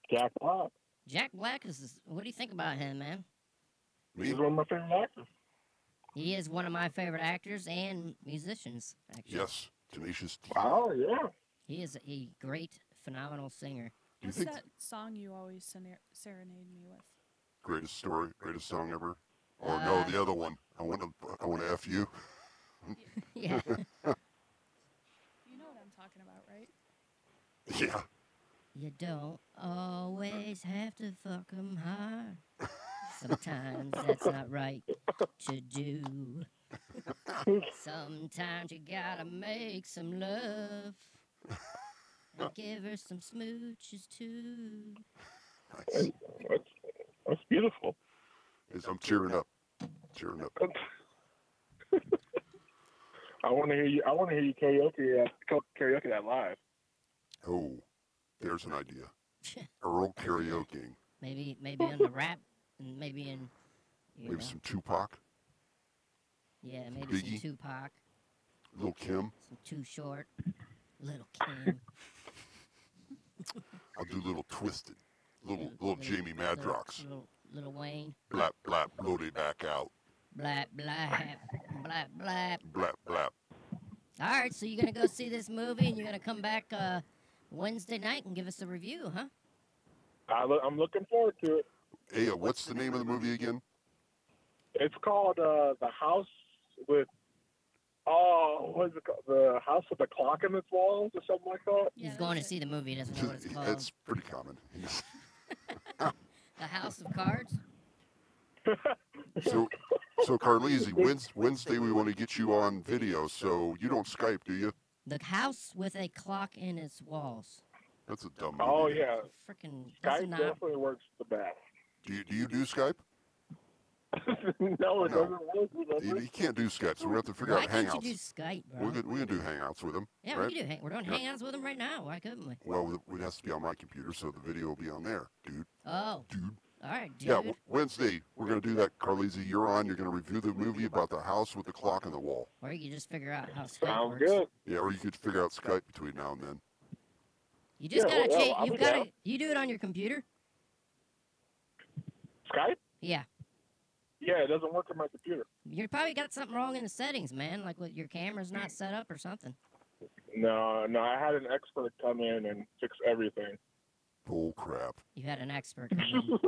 Jack Black. Jack Black is. What do you think about him, man? He's one of my favorite actors. He is one of my favorite actors and musicians, actually. Yes. Tenacious D. Oh, yeah. He is a great, phenomenal singer. What's that song you always serenade me with? Greatest story, greatest song ever? Or no, the other one. I want to F you. Yeah. You know what I'm talking about, right? Yeah. You don't always have to fuck 'em hard. Sometimes that's not right to do. Sometimes you gotta make some love and give her some smooches too. Nice. That's beautiful. I'm tearing up. Tearing up. I want to hear you. I want to hear you karaoke that live. Oh, there's an idea. Earl karaokeing. Maybe on the rap, and maybe in. Maybe some Tupac. Yeah, maybe Biggie. some Tupac. Little Kim. Some Too Short. Little Kim. I'll do little Twisted. Little Jamie Madrox. Little Wayne. Blap, blap, bloated back out. Blap, blap, blap, blap. Blap, blap. All right, so you're going to go see this movie, and you're going to come back Wednesday night and give us a review, huh? I'm looking forward to it. Hey, what's the name of the movie again? It's called The House with... Oh, what is it called? The House with the Clock in its Walls or something like that? He's going to see the movie. He doesn't know what it's called. It's pretty common. The House of Cards? So Carleeezy, Wednesday we want to get you on video, so you don't Skype, do you? The House with a Clock in its Walls. That's a dumb movie. Oh, yeah. Freaking Skype definitely works the best. Do you do Skype? No, it doesn't work. You can't do Skype, so we have to figure Why out can't Hangouts. you do Skype, bro? We can do Hangouts with him. Yeah, right? we can do. We're doing Hangouts with him right now. Why couldn't we? Well, it has to be on my computer, so the video will be on there, dude. Oh. Dude. All right, dude. Yeah, Wednesday, we're going to do that, Carleeezy. You're on. You're going to review the movie about the house with the clock on the wall. Or you can just figure out how Skype Sounds works. good. Yeah, or you could figure out Skype between now and then. You just gotta change. I'll You've be got to. down. You do it on your computer. Skype? Yeah. Yeah, it doesn't work on my computer. You probably got something wrong in the settings, man. Like with your camera's not set up or something. No, I had an expert come in and fix everything. Bull crap. You had an expert come in.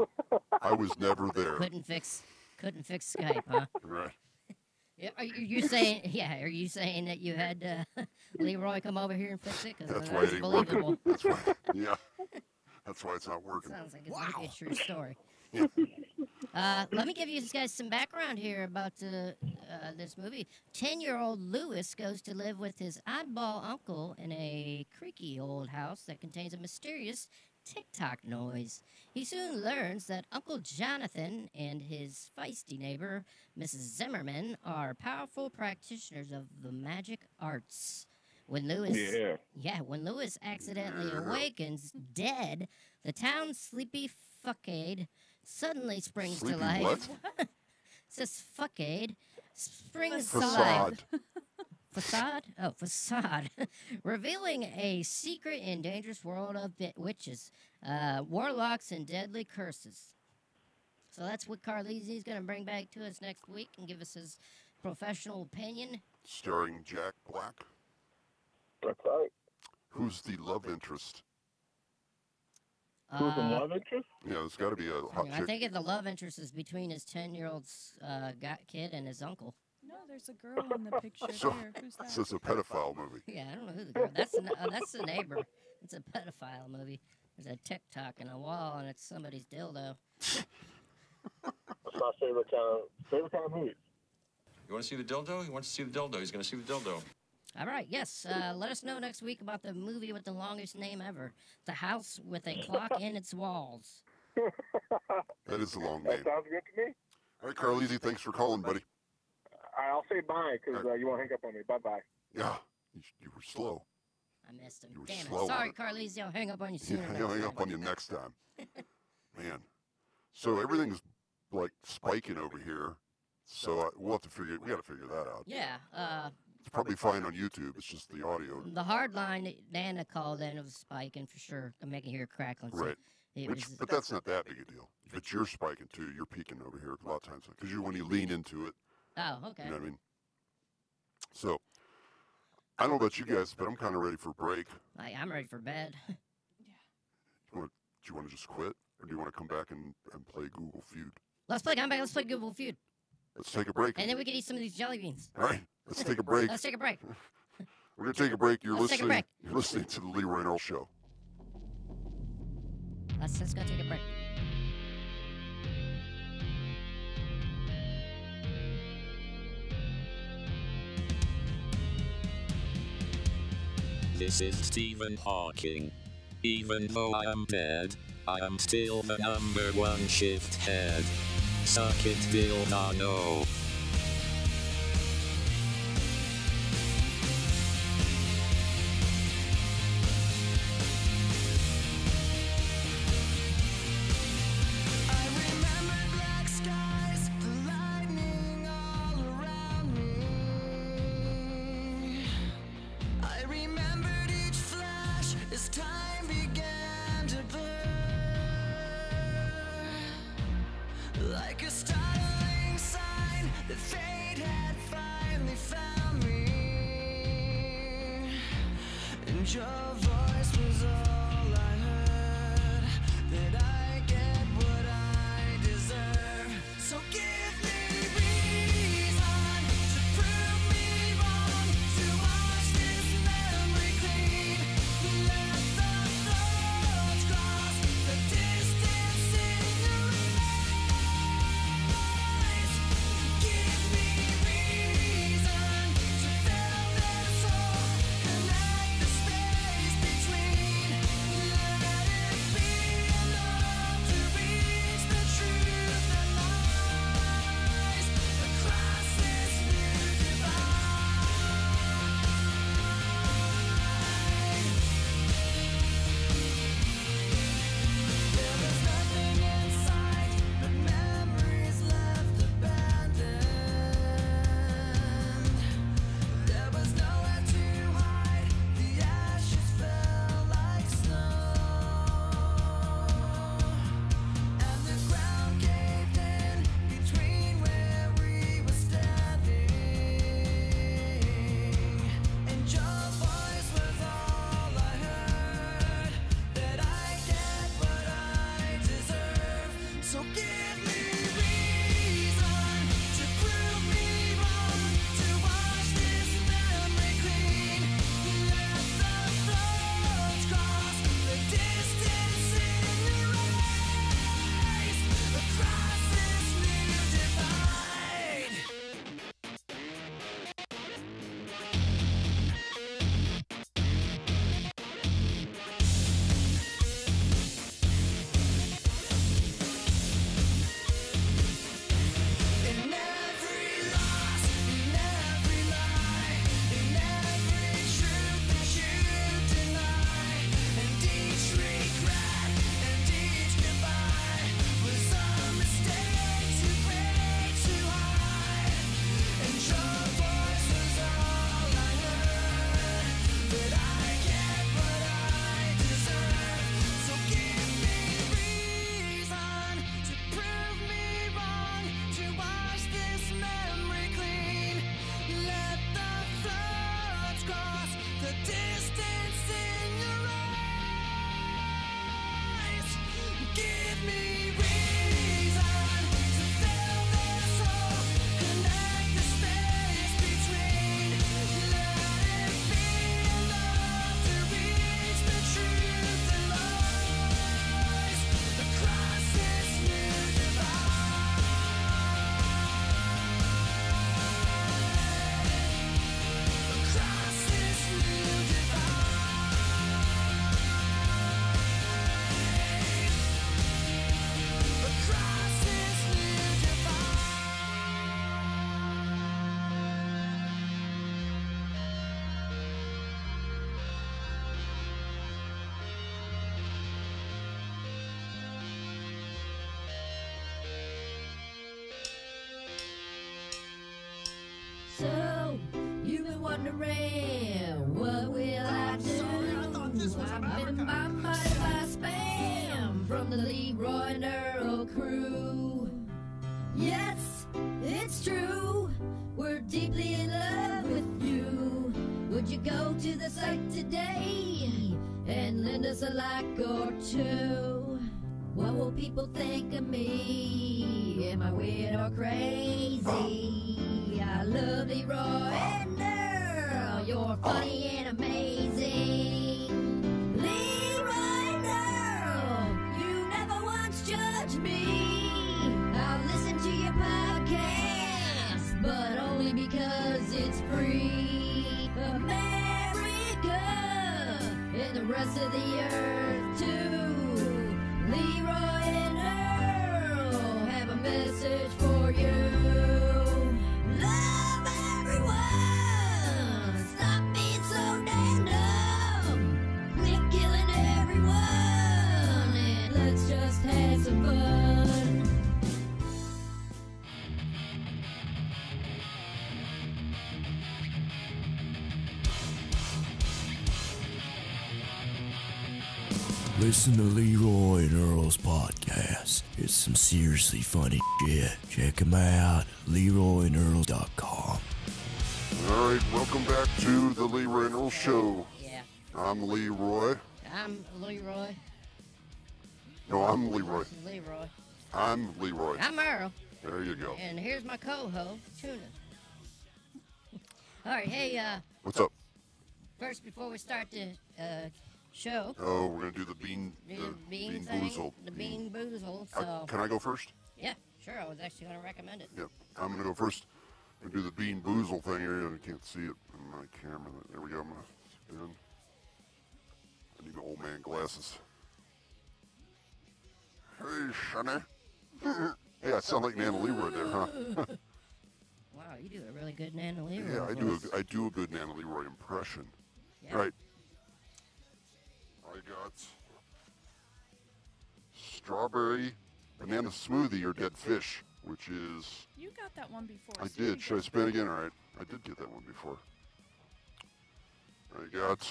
I was never there. Couldn't fix Skype, huh? Right. Yeah, are you saying? Yeah. Are you saying that you had LeRoi come over here and fix it? Because That's why it ain't working. believable. That's why. Yeah. That's why it's not working. Sounds like it's maybe a true story. Yeah. Let me give you guys some background here about this movie. 10-year-old Lewis goes to live with his oddball uncle in a creaky old house that contains a mysterious tick-tock noise. He soon learns that Uncle Jonathan and his feisty neighbor, Mrs. Zimmerman, are powerful practitioners of the magic arts. When Lewis accidentally awakens dead, the town's sleepy fuckade suddenly springs to life. What? Says fuckade springs to Facade. life. Facade? Oh, facade. Revealing a secret and dangerous world of witches, warlocks, and deadly curses. So that's what Carleeezy is going to bring back to us next week and give us his professional opinion. Starring Jack Black. That's right. Who's the love interest? Who's the love interest? Yeah, there's got to be a hot I chick. think the love interest is between his 10-year-old kid and his uncle. No, there's a girl in the picture So, there. Who's that? so it's a pedophile movie. Yeah, I don't know who the girl. That's the neighbor. It's a pedophile movie. There's a TikTok in a wall, and it's somebody's dildo. That's my favorite kind of movie. You want to see the dildo? He wants to see the dildo. He's going to see the dildo. All right, yes. Let us know next week about the movie with the longest name ever, The House with a Clock in Its Walls. That is a long name. That sounds good to me. All right, Carleeezy, thanks for calling, buddy. I'll say bye because you won't hang up on me. Bye-bye. Yeah, you were slow. I missed him. You were Damn slow it. on Sorry, it. Carleeezy. I'll hang up on you Yeah, sooner. he'll hang up on you next time. Man. So everything's like spiking over here. So we got to figure that out. Yeah. It's probably fine on YouTube. It's just the audio. The hard line that Nana called in was spiking for sure. I'm making hear crackling. So Right. it Which, was, but that's not that big a deal. But you're spiking too. You're peaking over here a lot of times because when you lean into it. oh, okay. You know what I mean? So I don't know about you guys, but I'm kind of ready for a break. I'm ready for bed. Do you want to just quit, or do you want to come back and play Google Feud? Let's play Comeback. Let's play Google Feud. Let's take a break. And then we can eat some of these jelly beans. All right, let's take a break. Let's take a break. We're gonna take a break. Let's take a break. You're listening to the LeRoi and Earl Show. Let's go take a break. This is Stephen Hawking. Even though I am dead, I am still the #1 shift head. Suck it, Dildano. Like a startling sign that fate had finally found me, and your voice was all I heard, that I get what I deserve. So give me reason to prove me wrong, to wash this memory clean, let the thoughts cross the distance in your eyes. Give me reason to fill this hole, connect the space between. Let it be enough to reach the truth that lies across this new divide. There was nothing in sight but memories left abandoned. There was nowhere to hide, the ashes fell like snow, and the ground caved in between where we were standing, and your voice was all I heard, that I get what I deserve. So give me reason to prove me wrong, to wash this memory clean, let the thoughts cross the distance in your eyes across this new divide. In every loss, in every lie, in every truth that you deny, and each regret and each goodbye was a mistake too great to hide, and your voice was all I heard, that I get what I deserve. So give me reason to prove me wrong, to wash this memory clean, let the floods cross the distance in your eyes. Give me reason to fill this hole, connect the space between, let it be enough to reach the truth that lies across this new divide. Across this new divide. Across this new So, you've been wondering, what will I do? I've been bombarded by spam from the LeRoi and Earl crew. Yes, it's true, we're deeply in love with you. Would you go to the site today and lend us a like or two? What will people think of me? Am I weird or crazy? I love LeRoi and Earl, you're funny and amazing. LeRoi and Earl, you never once judged me. I'll listen to your podcast, but only because it's free. America and the rest of the earth too. Listen to Leroy and Earl's podcast. It's some seriously funny shit. Check them out. LeroyandEarl.com. All right, welcome back to the Leroy and Earl Show. Yeah. I'm Leroy. I'm Leroy. No, I'm Leroy. This is Leroy. I'm Leroy. I'm Earl. There you go. And here's my co-host, Tuna. All right, hey, What's up? first, before we start the show. Oh, we're going to do the bean Bean boozle. The bean boozle. So. Can I go first? Yeah, sure. I was actually going to recommend it. Yep. I'm going to go first and do the bean boozle thing here. I can't see it on my camera. There we go. I'm going to spin. I need my old man glasses. Hey, Sonny. Hey, I sound like Nana LeRoi there, huh? Wow, you do a really good Nana LeRoi. Yeah, I do a good Nana LeRoi impression. Yeah. Right. I got strawberry banana smoothie or dead fish, which is... You got that one before. I did. Should I spin again? All right. I did get that one before. I got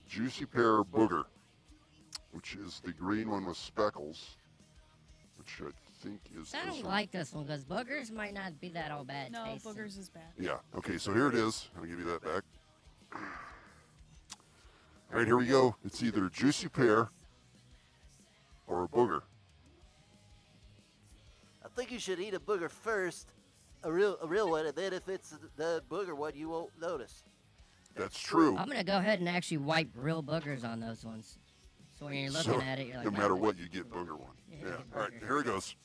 juicy pear booger, which is the green one with speckles, which I think is I this don't one. like this one because boogers might not be that all bad No, tasting. boogers is bad. Yeah. Okay, so here it is. I'll give you that back. All right, here we go. It's either juicy pear or a booger. I think you should eat a booger first, a real one, and then if it's the booger one, you won't notice. That's true. I'm going to go ahead and actually wipe real boogers on those ones. So when you're looking at it, you're like, no matter what, you get booger one. Yeah, Yeah. All right, here it goes.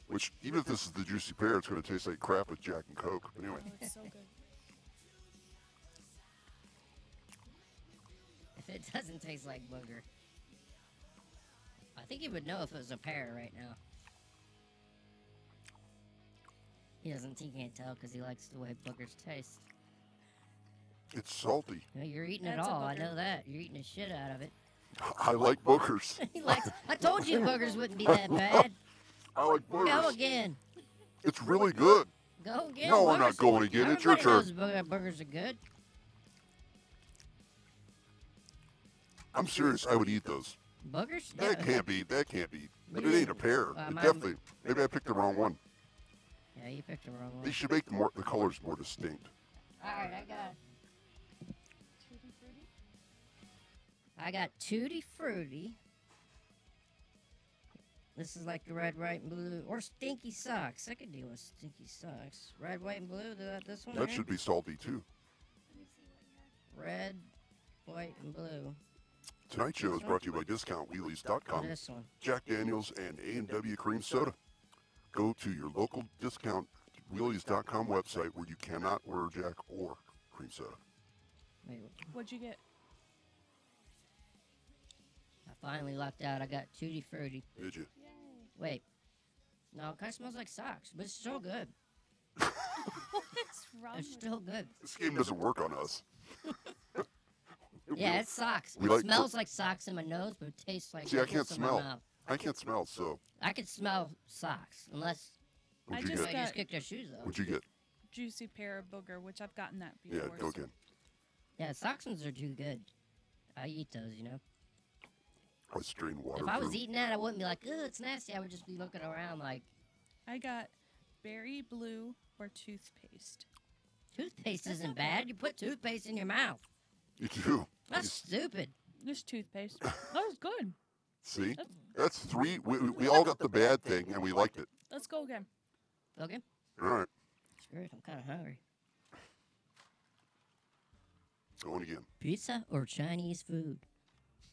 Which, even if this is the juicy pear, it's going to taste like crap with Jack and Coke. But anyway. Oh, it's so good. If it doesn't taste like booger, I think he would know if it was a pear right now. He can't tell because he likes the way boogers taste. It's salty. You know, you're eating That's it a all. I booger. know that. You're eating the shit out of it. I like boogers. He likes. I told you boogers wouldn't be that bad. I like Go boogers. again. It's really good. Go again. No, I'm boogers. not going again. It's your Everybody turn. knows boogers are good. I'm serious. I would eat those. Boogers? That Yeah. can't be. That can't be. But do it you ain't a mean? pear. It mine- definitely. Maybe I picked the wrong one. Yeah, you picked the wrong one. They should make the colors more distinct. All right, I got Tutti Frutti. This is like the red, white, and blue, or Stinky Socks. I could deal with Stinky Socks. Red, white, and blue. This one. That here? should be salty too. Red, white, and blue. Tonight's show is brought to you by DiscountWheelies.com, This one. Jack Daniels, and A&W Cream Soda. Go to your local DiscountWheelies.com website where you cannot order Jack or Cream Soda. Wait, What'd you get? I finally lucked out. I got Tutti Frutti. Did you? Wait. No, it kind of smells like socks, but it's still good. What's wrong It's with still good. This game doesn't work on us. Yeah, it's socks. We It like- smells like socks in my nose, but it tastes like See, I can't in my smell. mouth. I can't smell, so I can smell socks, unless what'd you just get? I just got- kick their shoes off. What'd you get? juicy pear booger, which I've gotten that before. Yeah, go again. Yeah, socks ones are too good. I eat those, you know. I strain water If I was through. eating that, I wouldn't be like, "Ugh, it's nasty." I would just be looking around like, I got berry blue or toothpaste. toothpaste isn't bad. You put toothpaste in your mouth. You do. That's stupid. This toothpaste. That was good. See? That's three. We all got the bad thing, and we liked it. Let's go again. Okay. All right. Screw it. I'm kind of hungry. Going again. Pizza or Chinese food?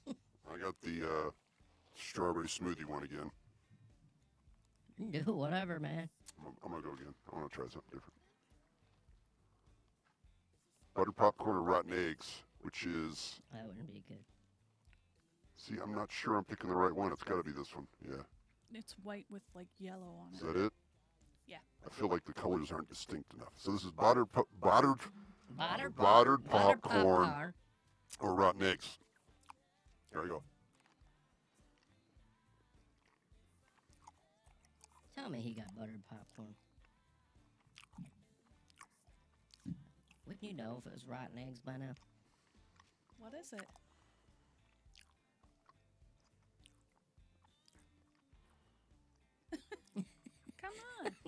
I got the strawberry smoothie one again. Do whatever, man. I'm going to go again. I want to try something different. Buttered popcorn or rotten eggs, which is... That wouldn't be good. See, I'm not sure I'm picking the right one. It's got to be this one. Yeah. It's white with like yellow on Is it. that it? Yeah. I feel like the colors aren't distinct enough. So this is buttered popcorn popcorn. or rotten eggs. There you go. Tell me he got buttered popcorn. Wouldn't you know if it was rotten eggs by now? What is it?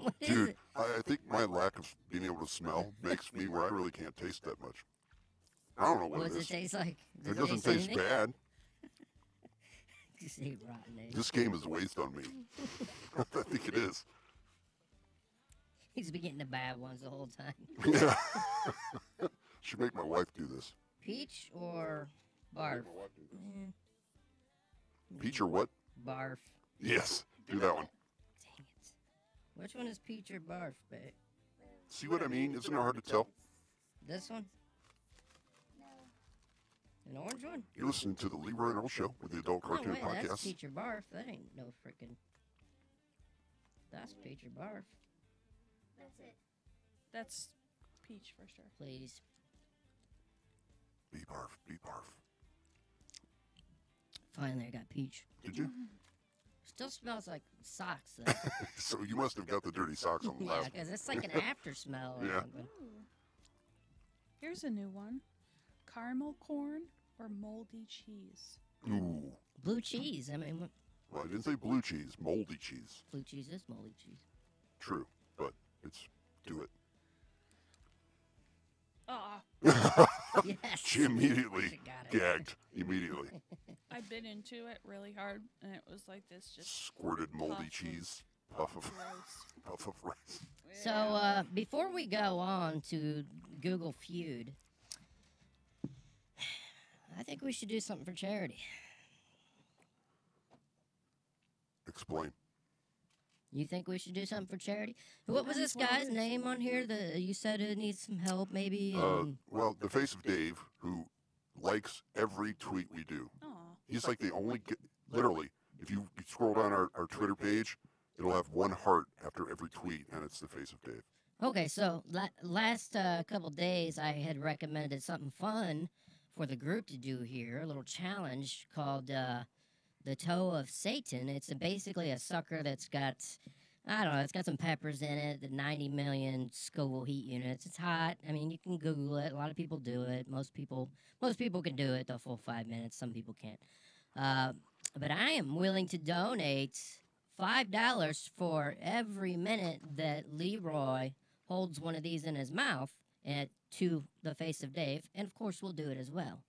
What is Dude, it? I think my lack of being able to smell makes me where I really can't taste that much. I don't know what What it does is. it taste like? Does It doesn't taste taste bad. Just eat rotten eggs. This game is a waste on me. I think it is. He's been getting the bad ones the whole time. Yeah. Should make my wife do this. Peach or barf? Peach or what? Barf. Yes, do that one. Which one is peach or barf, babe? See what I mean? Isn't it hard to tell? This one? An orange one? You're listening to the Leroy and Earl Show with the Adult No Cartoon way, that's Podcast. peach or barf. That ain't no freaking. That's peach or barf. That's it. That's peach for sure. Please. Be barf, be barf. Finally, I got peach. Did you? Still smells like socks, though. So you must have got the dirty socks on the Yeah, last because it's like an after smell. Or Yeah. something. Here's a new one. Caramel corn or moldy cheese? Ooh. Blue cheese. I mean, what? Well, I didn't say blue cheese, moldy cheese. Blue cheese is moldy cheese. True, but it's do it. Yes. She immediately She got it. gagged. Immediately. I bit into it really hard, and it was like this just Squirted moldy puff of cheese. Puff of rice. puff of rice. So, before we go on to Google Feud, I think we should do something for charity. Explain. You think we should do something for charity? What was this guy's name on here? You said it needs some help, maybe. Well, the face of Dave, who likes every tweet we do. He's like the only, literally, if you scroll down our Twitter page, it'll have one heart after every tweet, and it's the face of Dave. Okay, so last couple days I had recommended something fun for the group to do here, a little challenge called the Toe of Satan. It's basically a sucker that's got, I don't know, it's got some peppers in it, the 90 million Scoville heat units. It's hot. I mean, you can Google it. A lot of people do it. Most people can do it the full 5 minutes. Some people can't. But I am willing to donate $5 for every minute that Leroy holds one of these in his mouth to the face of Dave. And, of course, we'll do it as well.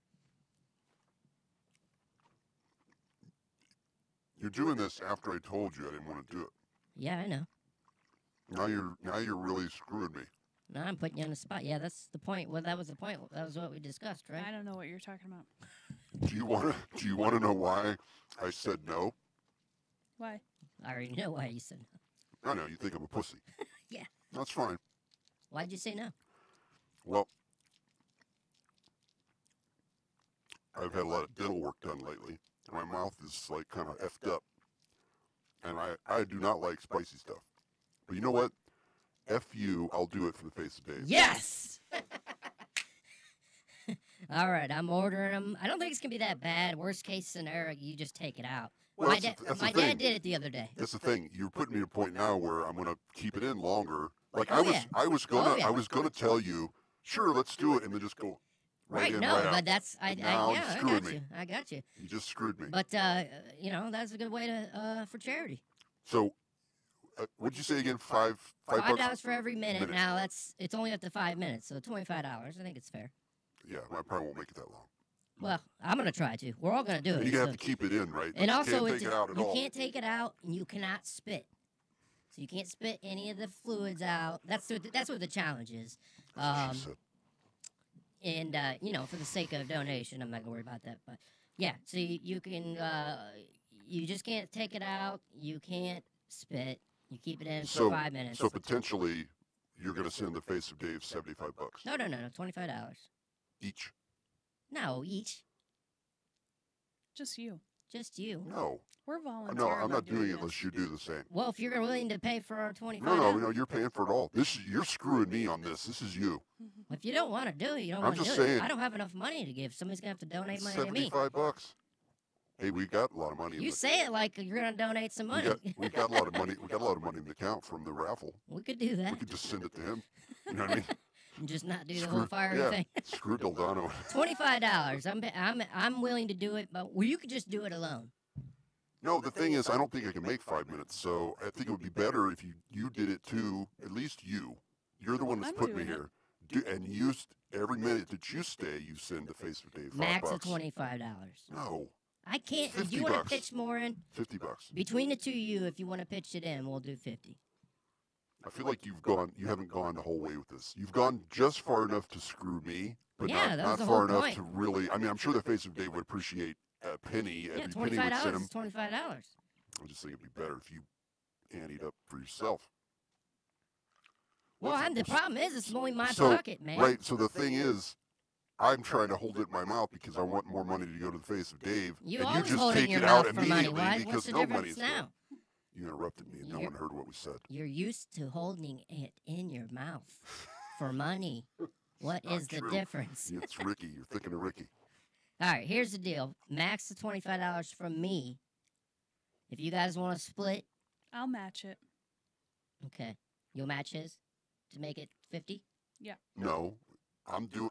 You're doing this after I told you I didn't want to do it. Yeah, I know. Now you're really screwing me. Now I'm putting you on the spot. Yeah, that's the point. Well, that was the point. That was what we discussed, right? I don't know what you're talking about. Do you want to know why I said no? Why? I already know why you said no. I know you think I'm a pussy. Yeah. That's fine. Why'd you say no? Well, I've had a lot of dental work done lately. My mouth is like kind of effed up. And I do not like spicy stuff. But you know what? F you, I'll do it for the face of Dave. Yes! All right, I'm ordering them. I don't think it's going to be that bad. Worst case scenario, you just take it out. Well, my that's the dad thing. did it the other day. That's the thing. You're putting me to a point now where I'm going to keep it in longer. Like Oh, yeah. I was yeah. gonna tell you, sure, let's do it, and then just go right in, no, right out. but that's Now I you're got screwing you. me. I got you. You just screwed me. But that's a good way to for charity. So, what'd you say again? Five $5 bucks for every minute. Now it's only up to 5 minutes, so $25. I think it's fair. Yeah, I probably won't make it that long. Well, I'm gonna try to. We're all gonna do it. You have so- to keep it in, right? And You also, can't take it out at you all. can't take it out, and you cannot spit. So you can't spit any of the fluids out. That's what the challenge is. And for the sake of donation, I'm not gonna worry about that. But yeah, so you can, you just can't take it out. You can't spit. You keep it in for 5 minutes. So potentially, you're going to send the face of Dave $75 No, $25 each. No, each. Just you. Just you. No. We're volunteering. No, I'm not doing it this. unless you do the same. Well, if you're willing to pay for our $25. No, you're paying for it all. You're screwing me on this. This is you. If you don't want to do it, you don't I'm want to do just it. saying. I don't have enough money to give. Somebody's gonna have to donate money to me. $75. Hey, we got a lot of money. You say it like you're gonna donate some money. We got a lot of money. We got a lot of money in the account from the raffle. We could do that. We could just send it to him. You know what I mean? And just not do the whole fire yeah, thing. Screw Dildano. $25. I'm willing to do it, but you could just do it alone. No, the thing is, I don't think I can make 5 minutes, so I think it would be better if you did it too. At least you. You're the one that's I'm put me doing it. here. And every minute that you stay, you send the Face of Dave $5. Max of $25. No. I can't. Do 50 you want to bucks. pitch more in? $50. Between the two of you, if you want to pitch it in, we'll do 50. I feel like you haven't gone the whole way with this. You've gone just far enough to screw me, but Yeah, that was not the far whole enough point. to really. I mean, I'm sure the Face of Dave would appreciate a penny. Yeah, Every penny would send $25 him. is $25. I just think it'd be better if you anteed up for yourself. Well, the problem is it's only my So, pocket, man. right. So the thing is, I'm trying to hold it in my mouth because I want more money to go to the Face of Dave. You and always you just hold it in take your it out mouth for money. immediately Why? because What's the no difference money's now? there. You interrupted me and no one heard what we said. You're used to holding it in your mouth for money. What is the True. difference? It's Ricky. You're thinking of Ricky. All right, here's the deal. Max to $25 from me. If you guys want to split, I'll match it. okay. You'll match his to make it 50? Yeah. No, I'm doing.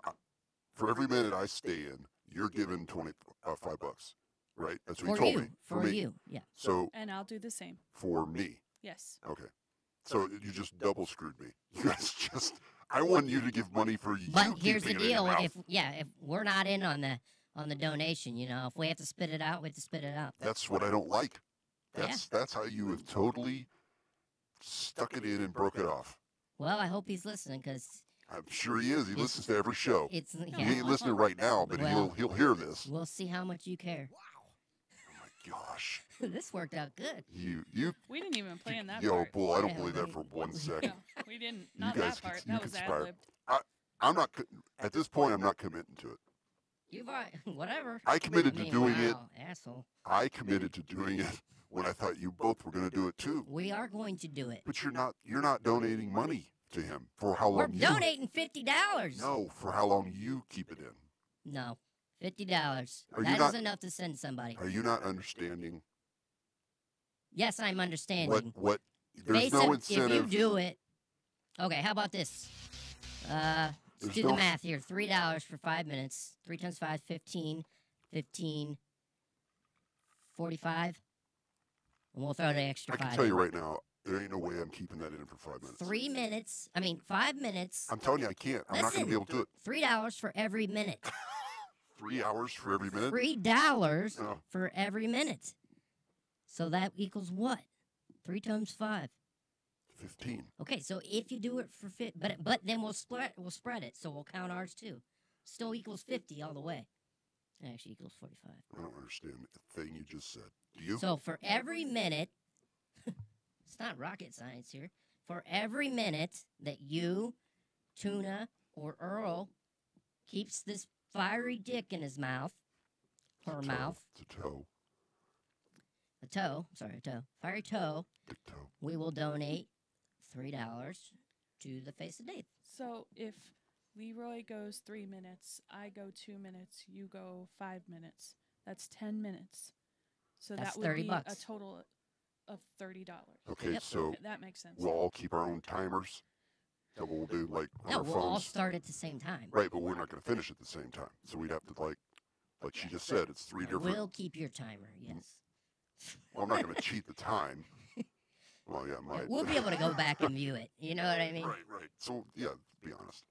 For every minute I stay in, you're giving $5, right? That's what For you told you. me. For me. you, yeah. So And I'll do the same. for me. Yes. Okay. So you just double screwed me. You guys just. I want you to give money for you. But here's the keeping it in your deal: mouth. if we're not in on the donation, if we have to spit it out, we have to spit it out. That's what I don't like. That's how you have totally stuck it in and broke it off. Well, I hope he's listening because I'm sure he is. He listens to every show. He yeah. ain't listening right now, but Well, he'll hear this. We'll see how much you care. Gosh. This worked out good. You. We didn't even plan that Yo, part. bull! I don't believe that for 1 second. No, we didn't. You Not guys that part. you That was conspire. ad-libbed. I'm not. At this point, I'm not committing to it. You've whatever. I committed to doing it. Wow, asshole. I committed to doing it when I thought you both were going to do it too. We are going to do it. But you're not. You're not donating money to him for how long? We're donating $50. No, for how long you keep it in. No, $50. Are you That not- is enough to send somebody. Are you not understanding Yes, I'm understanding. what? There's no incentive. If you do it, okay. How about this? Let's There's do no- the math here. $3 for 5 minutes. 3 times 5, 15. 15. 45. And we'll throw the extra I 5. can tell you in. right now, there ain't no way I'm keeping that in for 5 minutes. 3 minutes. 5 minutes. I'm telling you, I can't. I'm not going to be able to do it. $3 for every minute. 3 hours for every minute. $3 No. for every minute. So that equals what? 3 times 5. 15. Okay, so if you do it for but then we'll spread it, so we'll count ours too. Still equals 50 all the way. It actually equals 45. I don't understand the thing you just said. Do you? So for every minute, it's not rocket science here. For every minute that you, Tuna, or Earl keeps this fiery dick in his mouth, her mouth, It's a toe. a toe, fiery toe, Dick toe. we will donate $3 to the Face of Dave. So if Leroy goes 3 minutes, I go 2 minutes, you go 5 minutes. That's 10 minutes. So That's that would $30 be bucks. a total of $30. Okay, so Okay, that makes sense. we'll all keep our own timers. That we'll do like on No, our we'll phones. all start at the same time. Right, but we're not going to finish at the same time. So we'd have to like she just said, it's 3 different. We'll keep your timer, yes. Well, I'm not going to cheat the time. Well, yeah, I might. We'll be able to go back and view it. You know what I mean? Right. So yeah, to be honest.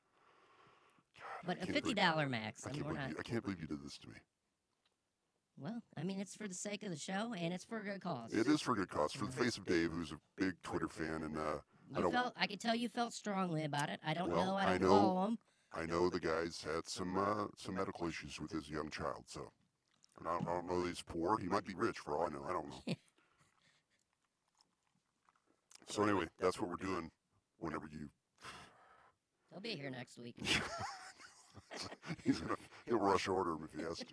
But a I can't believe- $50 max. I and can't, we're believe not. I can't believe you did this to me. Well, it's for the sake of the show and it's for a good cause. It is for good cause. For the Face of Dave, who's a big Twitter fan, and I could tell you felt strongly about it. I don't Well, know. I I don't know- follow him. I know the guy's had some medical issues with his young child. So, and I don't know that he's poor. He might be rich for all I know. I don't know. So anyway, that's what we're doing. Whenever you, He'll be here next week. he'll rush order him if he has to.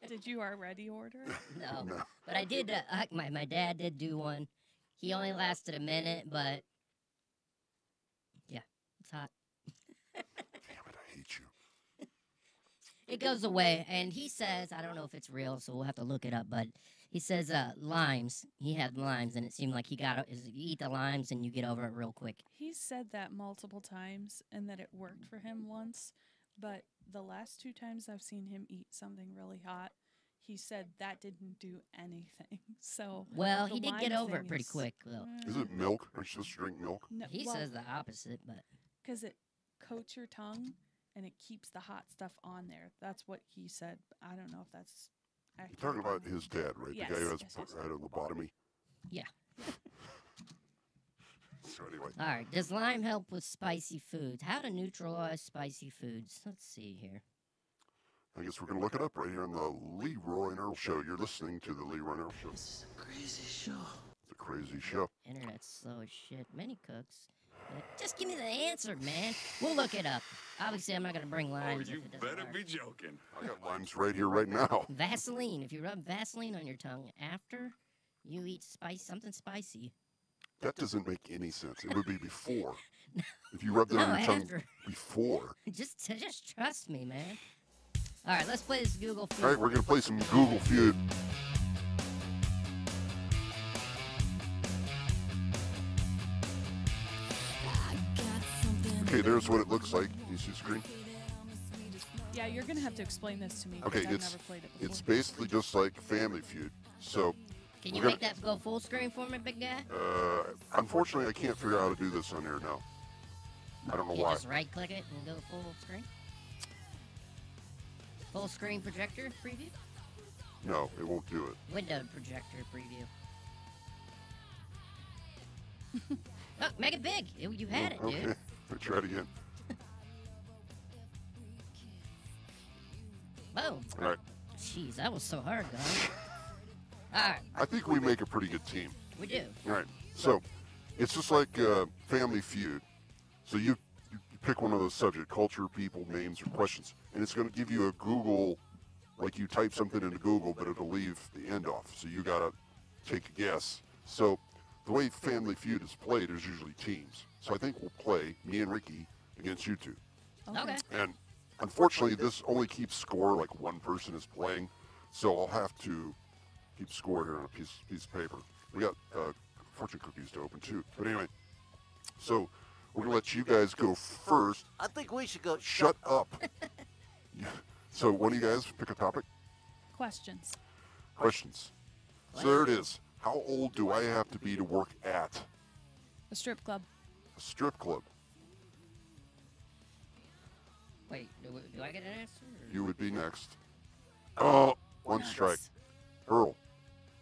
Did you already order? No. No. But I did. My dad did do one. He only lasted a minute, but yeah, it's hot. Damn it! I hate you. It goes away, and he says, I don't know if it's real, so we'll have to look it up, but he says limes. He had limes, and it seemed like you eat the limes and you get over it real quick. He said that multiple times and that it worked for him once, but the last 2 times I've seen him eat something really hot, he said that didn't do anything. So Well, the he did get lime over it thing pretty is- quick, though. Is it milk? Are you supposed to drink milk? No, He says the opposite, but because it coats your tongue and it keeps the hot stuff on there. That's what he said. I don't know if that's You're accurate. talking about his dad, right? Yes, The guy who has yes, yes. had a lobotomy. yeah. So anyway, All right. Does lime help with spicy foods? How to neutralize spicy foods? Let's see here. I guess we're going to look it up right here on the Leroy and Earl Show. You're listening to the Leroy and Earl Show. This is a crazy show. It's a crazy show. Internet's slow as shit. Many cooks. Just give me the answer, man. We'll look it up. Obviously, I'm not going to bring limes. you if it doesn't better work. be joking. I got limes right here, right now. Vaseline. If you rub Vaseline on your tongue after you eat something spicy. That doesn't make any sense. It would be before. If you rub that No, on your tongue after. before. Just trust me, man. All right, let's play this Google feud. All right, we're going to play some Google Feud. Okay, there's what it looks like. You see the screen? Yeah, you're gonna have to explain this to me. 'cause Okay, I've it's never played it before. it's basically just like Family Feud. So, Can you we're make that go full screen for me, big guy? unfortunately, I can't figure out how to do this on here now. I don't know You why. just right click it and go full screen? Full screen projector preview? No, it won't do it. Window projector preview. Oh, make it big. You had it, Okay, dude. I'll try it again. Boom. All right. Jeez, that was so hard, guys. All right, I think we make a pretty good team. we do. All right. So, it's just like Family Feud. So you pick one of those subject, culture, people, names, or questions, and it's going to give you a Google, like you type something into Google, but it'll leave the end off. So you got to take a guess. So the way Family Feud is played is usually teams. So I think we'll play, me and Ricky, against you two. Okay. And unfortunately, this only keeps score like one person is playing. So I'll have to keep score here on a piece of paper. We got fortune cookies to open too. But anyway, so we're gonna let you guys go first. I think we should go. Shut up. So one of you guys pick a topic. Questions. Questions. So there it is. How old do I have to be to work at A strip club. a strip club? Wait, do I get an answer? or- You would be next. Oh, one Nice. strike. Earl,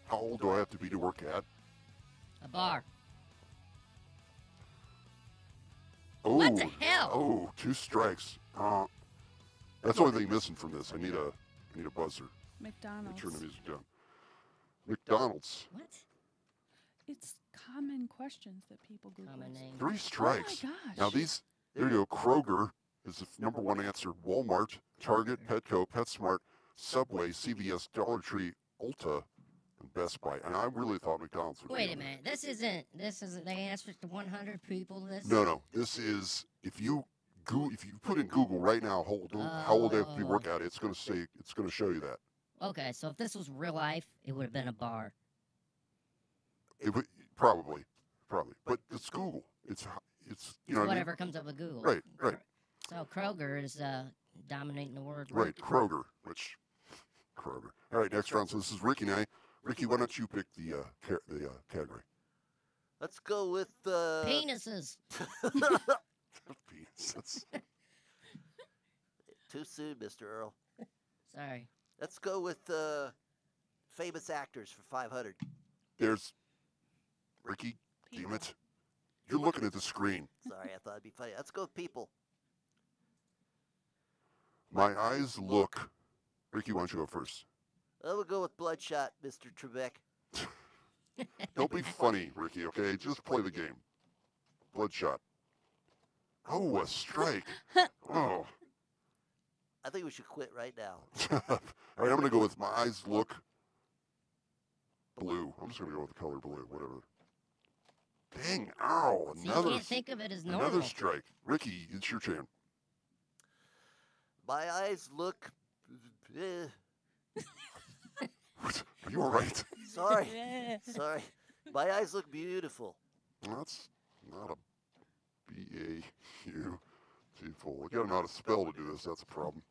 how old do I have to be to work at? A bar. Oh, What the hell? Oh, 2 strikes. That's the only thing missing from this. I need a buzzer. Let me McDonald's. turn the music down. McDonald's. What? It's common questions that people Google. Common name. 3 strikes. Oh my gosh. Now these, there you go. Kroger is the number 1 answer. Walmart, Target, Petco, PetSmart, Subway, CVS, Dollar Tree, Ulta, and Best Buy. And I really thought McDonald's would be Wait a on there. minute. This isn't. They answered to 100 people. This. No. This is if you put in Google right now, how old I have to be work at, it's going to show you that. Okay, so if this was real life, it would have been a bar. It would probably, but it's Google. It's you know what I mean? Whatever comes up with Google. Right. So Kroger is dominating the word. Right, Kroger. Kroger. All right, next round. So this is Ricky and I. Ricky, why don't you pick the category? Let's go with Penises. Penises. Too soon, Mr. Earl. Sorry. Let's go with famous actors for 500. There's Ricky. Damn it! You're looking at the screen. Sorry, I thought it'd be funny. Let's go with people. My eyes look. Ricky, why don't you go first? I'm gonna go with Bloodshot, Mr. Trebek. Don't be funny, Ricky. Okay, just play the game. Bloodshot. Oh, a strike. Oh. I think we should quit right now. All right, I'm going to go with my eyes look blue. I'm just going to go with the color blue, whatever. Dang, ow, So you another, can't think of it as another normal. strike. Ricky, it's your turn. My eyes look. Are you all right? Sorry. My eyes look beautiful. That's not a B-A-U-T-ful. You got to know how to spell to do this. That's a problem.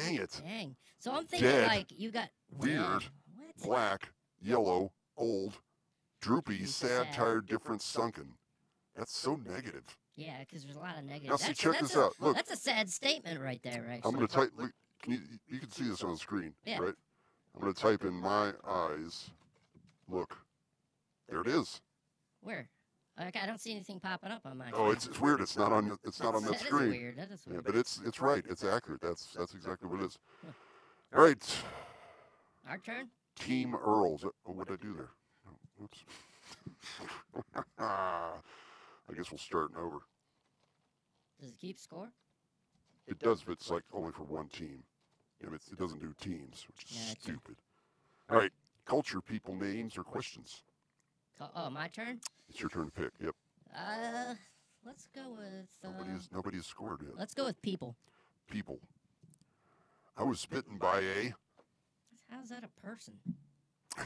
Dang it. Dang. So I'm thinking Dead. like you got Weird. dead. What? Black. Yellow. Old. Droopy. Sad. sad. Tired. Different. Sunken. That's so negative. Yeah, because there's a lot of negative. Now, see, check this out. Look. That's a sad statement right there, actually. I'm going to type. Look, you can see this on the screen, Yeah. right? I'm going to type in my eyes. Look. There it is. Where? Okay, I don't see anything popping up on my Oh, screen. it's weird. It's not on that That screen. is weird. That is Yeah, weird. but it's right. It's accurate. That's exactly what it is. All right. Our turn? Team Earls. Oh, what did I do there? Oh, oops. I guess we'll start over. Does it keep score? It does, but it's like only for one team. You know, it doesn't do teams, which is Gotcha. stupid. All right. Culture, people, names, or questions. Oh, my turn? It's your turn to pick. Yep. Let's go with. Nobody has scored yet. Let's go with people. People. I was bitten by a. How's that a person?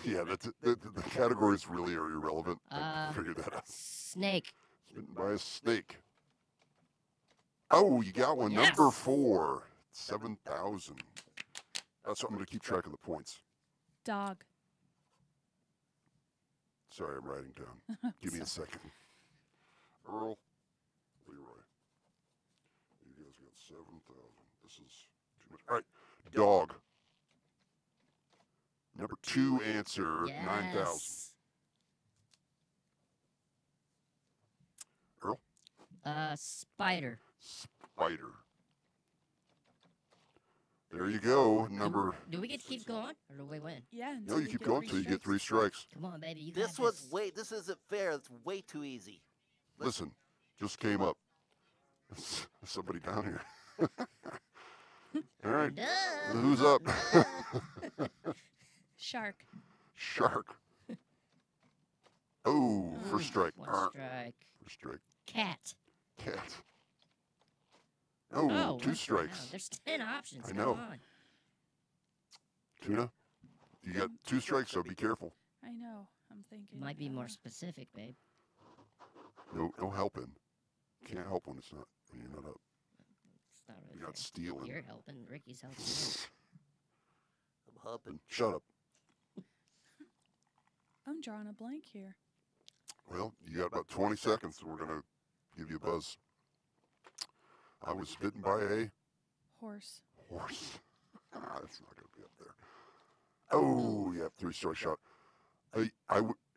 Yeah, the categories really are irrelevant. I figured that out. Snake. Bitten by a snake. Oh, you got one. Yes. Number 4. 7,000. That's what I'm going to keep track of the points. Dog. Sorry, I'm writing down. Give me a second. Earl, Leroy. You guys got 7,000. This is too much. All right. Dog. Number 2 answer, 9,000. Earl? Spider. Spider. There you go. Number. Do we get to keep going, or do we win? Yeah. No, you keep going until you get 3 strikes. Come on, baby. You This got one's this isn't fair. It's way too easy. Listen, just came up. Somebody down here. All right. Who's up? Shark. Shark. Oh, first strike. One strike. First strike. Cat. Cat. Oh, 2 strikes. Wow, there's 10 options. I know. Come on. Tuna, you got 2 strikes, so be careful. I know. I'm thinking. Might be more specific, babe. No helping. Can't help when it's not when you're not up. It's not really You're not fair. stealing. You're helping. Ricky's helping. you. I'm humping. Shut up. I'm drawing a blank here. Well, you got about 20 seconds, and we're gonna give you a buzz. I was bitten by a Horse. horse. That's not gonna be up there. Oh, yeah, 3-star shot.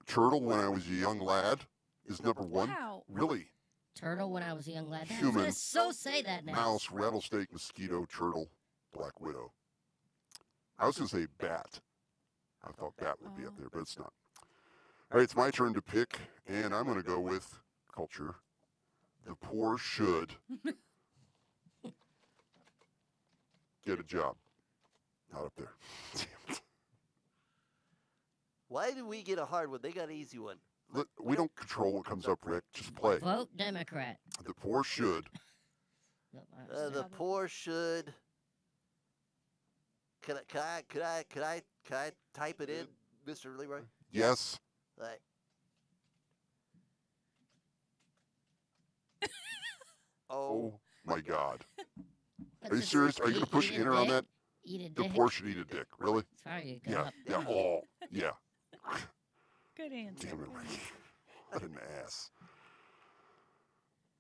Turtle when I was a young lad is number 1. Wow. Really? Turtle when I was a young lad. I was Human. gonna so say that now. Mouse, rattlesnake, mosquito, turtle, black widow. I was gonna say bat. I thought bat would be up there, but it's not. All right, it's my turn to pick, and I'm gonna go with culture. The poor should get a job. Not up there. Damn it. Why do we get a hard one? They got an easy one. We don't control what comes up, Rick. Just play. Vote Democrat. The poor should. The poor should. Could I type it in, Mr. Leroy? Yes. Like. Oh my God. What's Are you this? serious? Are you gonna push Eat a enter on dick? that? Eat a The dick? poor should eat a dick. Really? Sorry, you go Yeah. up. Yeah. Oh. Yeah. Good answer. Damn it, Ricky. What an ass.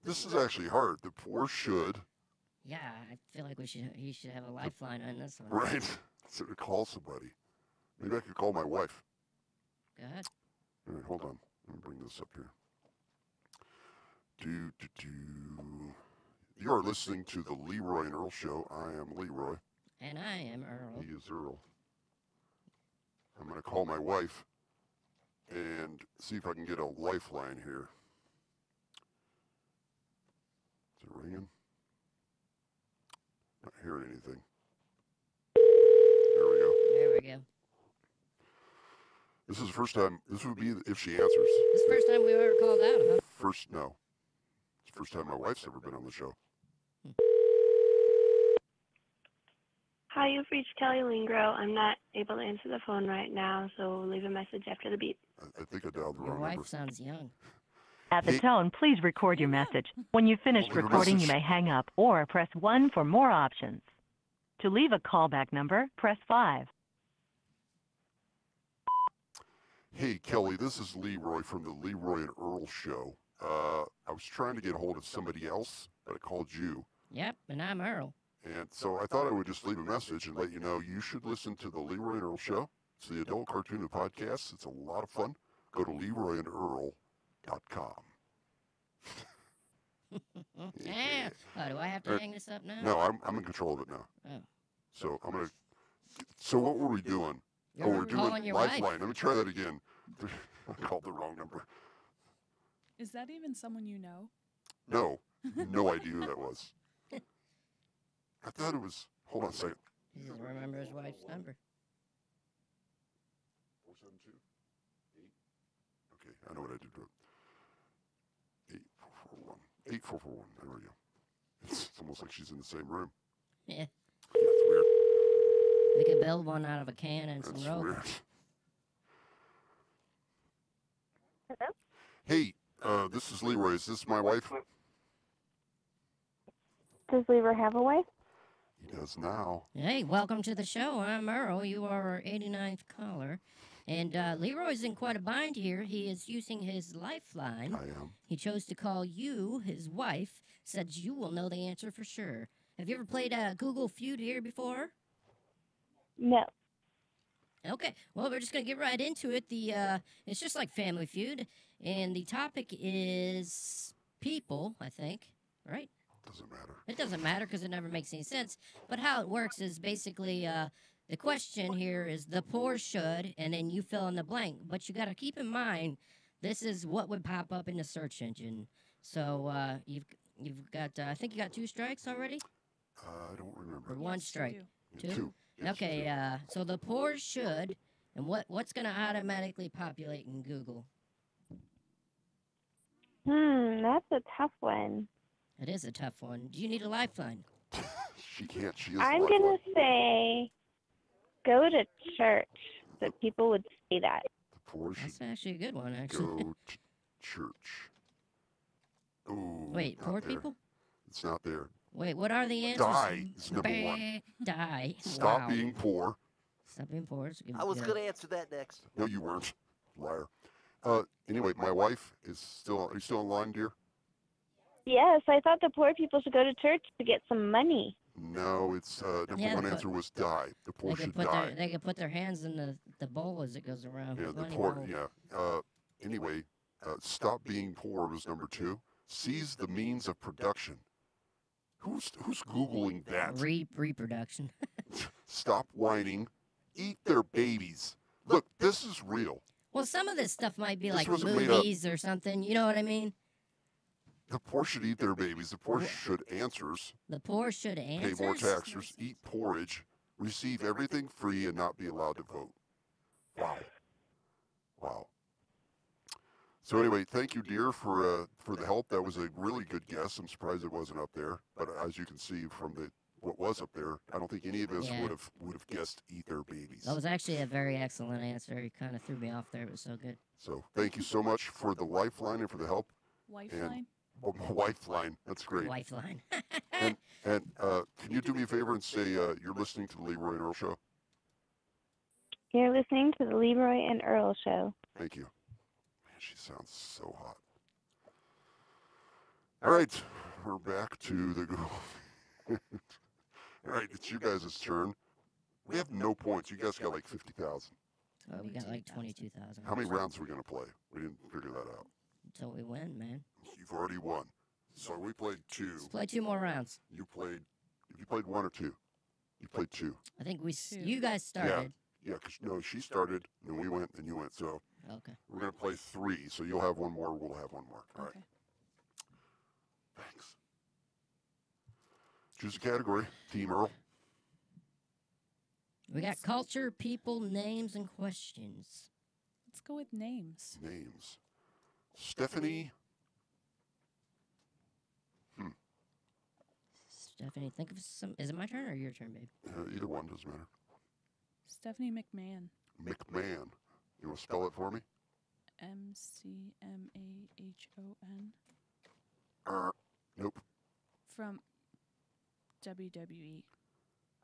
This is actually hard. The poor should. Yeah, I feel like he should have a lifeline on this one. Right. So to call somebody. Maybe I could call my wife. Go ahead. All right, hold on. Let me bring this up here. You are listening to the Leroy and Earl Show. I am Leroy. And I am Earl. He is Earl. I'm going to call my wife and see if I can get a lifeline here. Is it ringing? Not hearing anything. There we go. There we go. This is the first time. This would be if she answers. This is the first time we've ever called out, huh? No. It's the first time my wife's ever been on the show. Hi, you've reached Kelly Lingro. I'm not able to answer the phone right now, so leave a message after the beep. I think I dialed the Your wrong wife number. sounds young. At the tone, please record your message. When you've finished Leave a recording, you message. may hang up or press 1 for more options. To leave a callback number, press 5. Hey, Kelly, this is Leroy from the Leroy and Earl Show. I was trying to get hold of somebody else, but I called you. Yep, and I'm Earl. And so I thought I would just leave a message and let you know you should listen to the Leroy and Earl Show. It's the adult cartoon and podcast. It's a lot of fun. Go to LeroyandEarl.com. Yeah. Oh, do I have to hang this up now? No, I'm in control of it now. Oh. So I'm going to... So what were we doing? You were we're calling doing your wife. Lifeline. Let me try that again. I called the wrong number. Is that even someone you know? No. No idea who that was. I thought it was... Hold on a second. He doesn't remember his wife's number. 472? 8? Okay, I know what I did to it. 8441. 8441. There we go. It's almost like she's in the same room. Yeah. That's weird. We could build one out of a can and That's some rope. weird. Hello? Hey, this is Leroy. Is this my wife? Does Leroy have a wife? He does now. Hey, welcome to the show. I'm Earl. You are our 89th caller. And Leroy's in quite a bind here. He is using his lifeline. I am. He chose to call you, his wife, said you will know the answer for sure. Have you ever played Google Feud here before? No. Okay, well, we're just going to get right into it. It's just like Family Feud, and the topic is people, I think, right? Doesn't matter. It doesn't matter because it never makes any sense. But how it works is basically the question here is the poor should, and then you fill in the blank. But you got to keep in mind this is what would pop up in the search engine. So you've got I think you got 2 strikes already. I don't remember. Or 1 strike. Yeah, 2. Yes, Okay. 2. So the poor should, and what's going to automatically populate in Google? That's a tough one. It is a tough one. Do you need a lifeline? She can't. She is. I'm the going lifeline. to say go to church so people would see that. The poor should That's actually a good one, actually. go to church. Ooh. Wait, not poor there. people? It's not there. Wait, what are the answers? Die is number 1. Die. Stop Wow. being poor. Stop being poor. I was going to answer that next. No, you weren't. Liar. Anyway, my wife is still... Are you still online, dear? Yes, I thought the poor people should go to church to get some money. No, it's... number Yeah, 1 but- answer was die. The poor They could should put die. they could put their hands in the bowl as it goes around. Yeah, the Money poor... bowl. Yeah. Anyway, stop being poor was number 2. Seize the means of production. Who's Googling that? Reproduction. Stop whining. Eat their babies. Look, this is real. Well, some of this stuff might be This like wasn't made up. movies or something. You know what I mean? The poor should eat their babies. The poor should answers. The poor should answer. Pay more taxes. Eat porridge. Receive everything free and not be allowed to vote. Wow. Wow. So anyway, thank you, dear, for the help. That was a really good guess. I'm surprised it wasn't up there, but as you can see from what was up there, I don't think any of us Yeah. would have guessed eat their babies. That was actually a very excellent answer. You kind of threw me off there. It was so good. So thank you so much for the lifeline and for the help. Lifeline? Wifeline. That's great. Lifeline. and can you do me a favor and say you're listening to the Leroy and Earl Show? You're listening to the Leroy and Earl Show. Thank you. Man, she sounds so hot. All right, we're back to the Google. All right, it's you guys' turn. We have no points. You guys got like 50,000. Oh, we got like 22,000. How many rounds are we going to play? We didn't figure that out. Until we win, man. You've already won. So we played 2. Let's play 2 more rounds. You played 1 or 2? You played 2. I think you guys started. Yeah, because no, she started, then we went, then you went. So Okay. we're going to play 3. So you'll have 1 more, we'll have 1 more. All right. Thanks. Choose a category. Team Earl. We got culture, people, names, and questions. Let's go with names. Names. Stephanie. Stephanie, think of some. Is it my turn or your turn, babe? Either one, doesn't matter. Stephanie McMahon. McMahon. You want to spell it for me? McMahon. Nope. From WWE.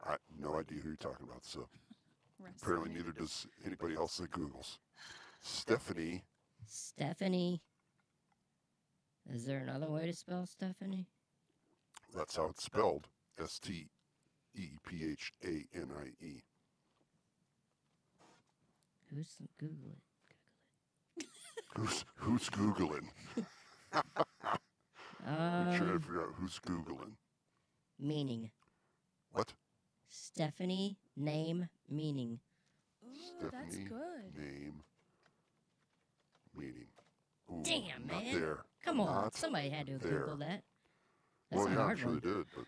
I no idea who you're talking about, so apparently neither does anybody else that Googles. Stephanie. Stephanie. Is there another way to spell Stephanie? That's how it's spelled. S-T-E-P-H-A-N-I-E. Who's Google it? Who's Googling? I'm trying to figure out who's Googling. Meaning. What? Stephanie, name, meaning. Ooh, that's good. Name, meaning. Ooh, Damn, not man. there. Come on. Not Somebody had to have there. Googled that. That's Well, a yeah, I'm hard sure one. they did, but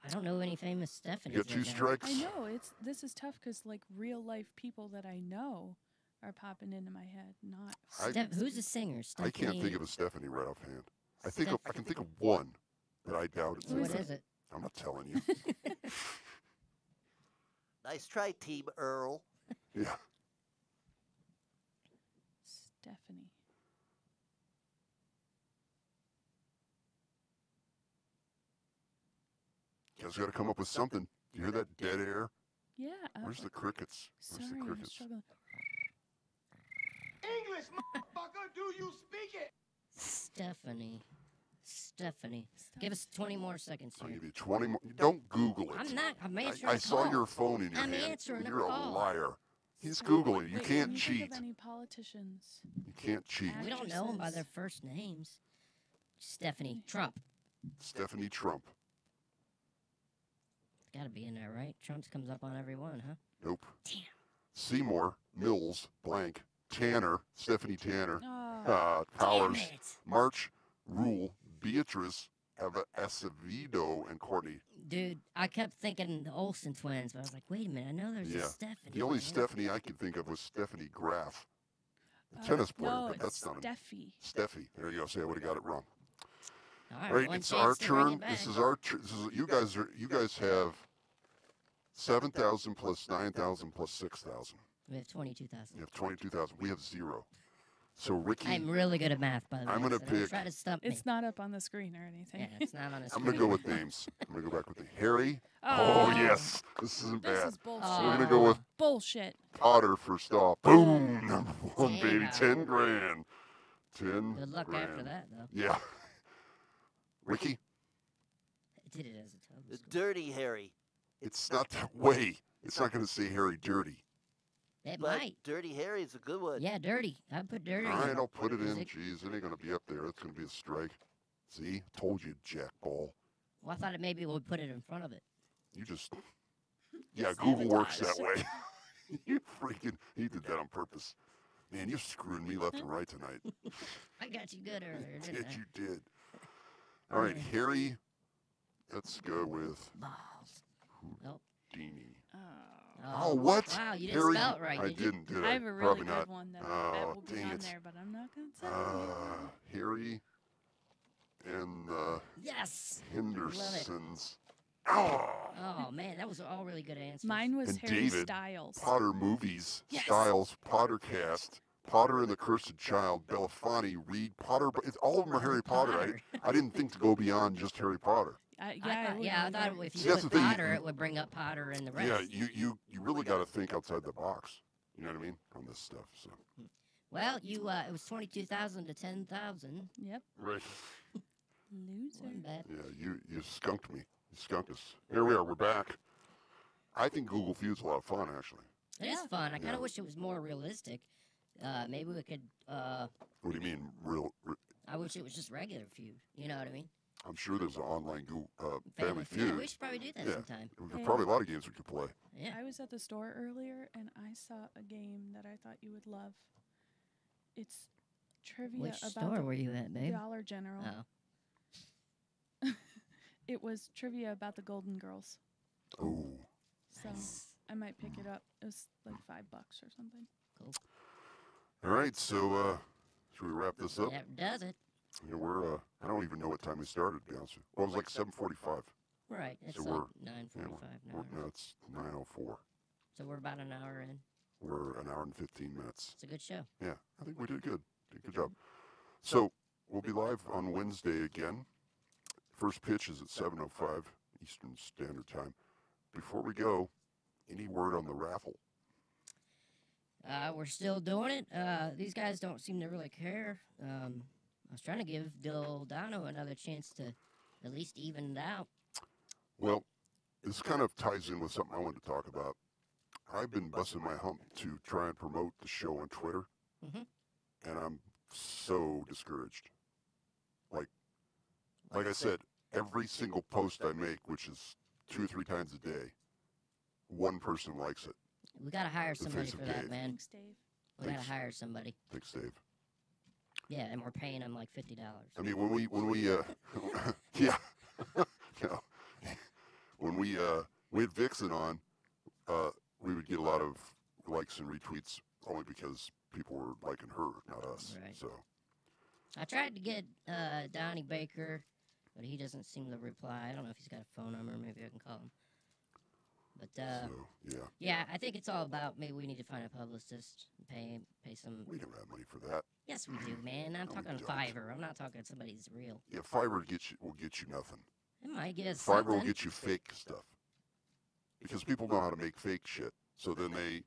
I don't know any famous Stephanies. you got 2 right now. strikes. I know this is tough because like real life people that I know are popping into my head. Not Who's the singer? I can't think of a Stephanie right offhand. I can think of one, but I doubt it's. What is it? I'm not telling you. Nice try, Team Earl. Yeah. Stephanie. You guys got to come up with something. You hear that dead air? Yeah. Where's the crickets? Where's Sorry, the I'm crickets? struggling. English, motherfucker, do you speak it? Stephanie. Give us 20 more seconds I'll here. give you 20 more. Don't Google it. I'm not. I'm answering I a saw call. your phone in your I'm hand. answering a You're call. a liar. He's Googling. You Wait, can't can you cheat. Think of any politicians? You can't cheat. We don't know them by their first names. Stephanie Trump. Stephanie Trump. It's got to be in there, right? Trump's comes up on every one, huh? Nope. Damn. Seymour, Mills, blank, Tanner, Stephanie Tanner, Powers, March, Rule, Beatrice, Acevedo, and Courtney. Dude, I kept thinking the Olsen twins, but I was like, wait a minute, I know there's a Stephanie. The only man. Stephanie I could think of was Stephanie Graf, the tennis player, no, but that's not Steffi. Steffi. There you go. See, I would have got it wrong. All All right, one it's our chance to bring turn. it This back. is our. This is you guys have 7,000 plus 9,000 plus 6,000. We have 22,000. You have 22,000. We have 0. So Ricky, I'm really good at math, by the way. I'm gonna so don't pick. try to stump me. It's not up on the screen or anything. Yeah, it's not on the I'm screen. gonna go with names. I'm gonna go back with the Harry. Oh. Oh yes, this isn't This bad. is bullshit. We're gonna go with Bullshit. Potter first off. Boom, number 1, Damn. baby. 10 grand. 10. Good luck grand. after that, though. Yeah. Ricky, I did it as a total. The Dirty Harry. it's not that way. It's not gonna say Harry Dirty. It But might. Dirty Harry is a good one. Yeah, dirty. I put dirty. All right, I'll put it Is in. Jeez, it ain't gonna be up there. It's gonna be a strike. See, told you, jackball. Well, I thought it maybe would put it in front of it. You just. Yeah, Google works that way. You freaking. He did that on purpose. Man, you're screwing me left and right tonight. I got you good earlier, Did didn't I? you did. All right, Harry. Let's go with Balls. Nope. Houdini. Oh, Oh, what? Wow, you didn't Harry? spell it right, I did you? didn't, did I I? have a really Probably good not. one that Oh, will be dang on it. there, but I'm not going to tell you. Harry and Yes. Hendersons. Oh, Oh man, that was all really good answers. Mine was and Harry David. Styles. Potter Movies, Yes. Styles, Pottercast, Potter and the Cursed Child, Belafonte, Reed, Potter. But it's all of them are Harry Potter. I didn't think to go beyond just Harry Potter. Yeah, I thought if See, you that's put the thing, Potter, it would bring up Potter and the rest. Yeah, you really got to think outside the box. You know what I mean on this stuff. So Well, you it was 22,000 to 10,000. Yep. right. Loser. Wasn't bad. Yeah, you skunked me. You skunked us. Here we are. We're back. I think Google Feud's a lot of fun, actually. It is fun. I kind Yeah. of wish it was more realistic. Maybe we could. What do you mean, I wish it was just regular feud. You know what I mean? I'm sure there's an online Family Yeah, Feud. we should probably do that Yeah. sometime. There's probably a lot of games we could play. Yeah. I was at the store earlier and I saw a game that I thought you would love. It's trivia Which about store the were you at, babe? Dollar General. Oh. It was trivia about the Golden Girls. Oh. So I might pick it up. It was like $5 or something. Cool. All right, so should we wrap this up? That does it. You know, we're I don't even know what time we started, to be honest with you. Well, it was like 7:45. Right. It's So like we're 9:45 now. no, it's 9:04. So we're about an hour in. We're an hour and 15 minutes. It's a good show. Yeah, I think we did good. Did a good job. So we'll be live on Wednesday again. First pitch is at 7:05 Eastern Standard Time. before we go, any word on the raffle? We're still doing it. These guys don't seem to really care. I was trying to give Dildano another chance to at least even it out. Well, this kind of ties in with something I wanted to talk about. I've been busting my hump to try and promote the show on Twitter, and I'm so discouraged. Like I said, every single post I make, which is 2 or 3 times a day, one person likes it. We gotta hire The somebody face of for that, Dave. man. Thanks, Dave. We gotta hire somebody. Thanks, Dave. Yeah, and we're paying them like $50. I mean, when we yeah, no. When we had Vixen on, we would get a lot of likes and retweets only because people were liking her, not us. Right. So I tried to get Donnie Baker, but he doesn't seem to reply. I don't know if he's got a phone number. Maybe I can call him. But yeah, I think it's all about maybe we need to find a publicist and pay some. We don't have money for that. Yes, we do, man. I'm No, we talking don't. Fiverr. I'm not talking somebody's real. Yeah, Fiverr will get you nothing. It might get us Fiverr will something. get you fake stuff because people know how to make fake shit. So then they,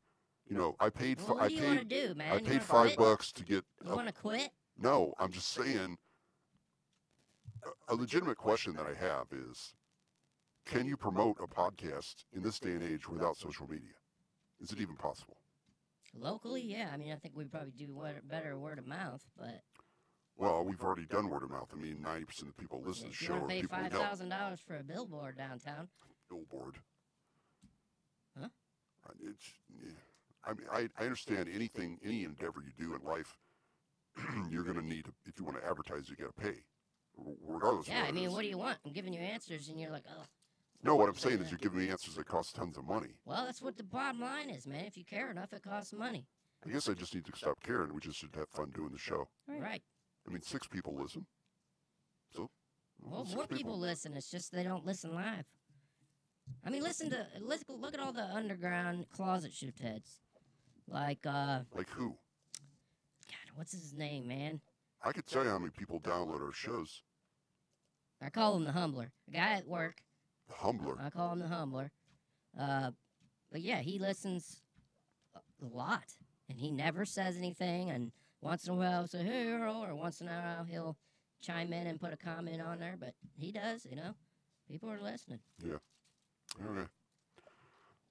I paid. Well, what do you wanna do, man? I You paid wanna quit? $5 to get. You want to quit? No, I'm just saying. A legitimate question that I have is, can you promote a podcast in this day and age without social media? Is it even possible? Locally, yeah. I mean, I think we'd probably do better word of mouth, but Well, we've already done word of mouth. I mean, 90% of the people listen to the if you show want are to pay people we know. $5,000 for a billboard downtown, Billboard. Huh? Yeah. I mean, I understand any endeavor you do in life, you're going to need, if you want to advertise, you got to pay, regardless yeah. of I what it mean, is. what do you want? I'm giving you answers, and you're like, oh. No, what I'm saying is you're giving me answers that cost tons of money. Well, that's what the bottom line is, man. If you care enough, it costs money. I guess I just need to stop caring. We just should have fun doing the show. Right. I mean, 6 people listen. So, Well, 6 more people listen. It's just they don't listen live. I mean, look at all the underground closet shift heads. Like who? God, what's his name, man? I could tell you how many people download our shows. I call him the Humbler. A guy at work. The Humbler. I call him the Humbler. But yeah, he listens a lot, and he never says anything. And once in a while, he'll say, "Hey, Earl," or once in a while, he'll chime in and put a comment on there. But he does, People are listening. Yeah. Okay.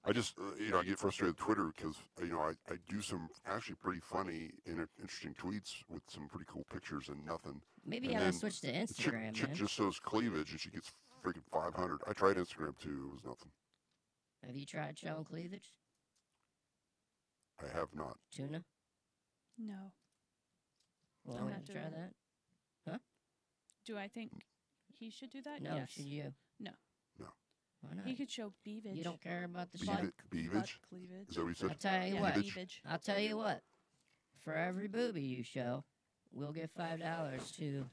I just, I get frustrated with Twitter because, I do some actually pretty funny and interesting tweets with some pretty cool pictures and nothing. Maybe And I gotta then switch to the Instagram, chick man. just shows cleavage and she gets freaking 500. I tried Instagram too. It was nothing. Have you tried showing cleavage? I have not. Tuna? No. Well, I'm we not have to doing try that. that. Huh? Do I think he should do that? No, Yes. should you? No. No. Why not? He could show beavage. You don't care about the butt, shape? Beavage? butt cleavage. Is that what you said? I'll tell you Yeah, what. beavage. I'll tell you what. For every booby you show, we'll give $5 to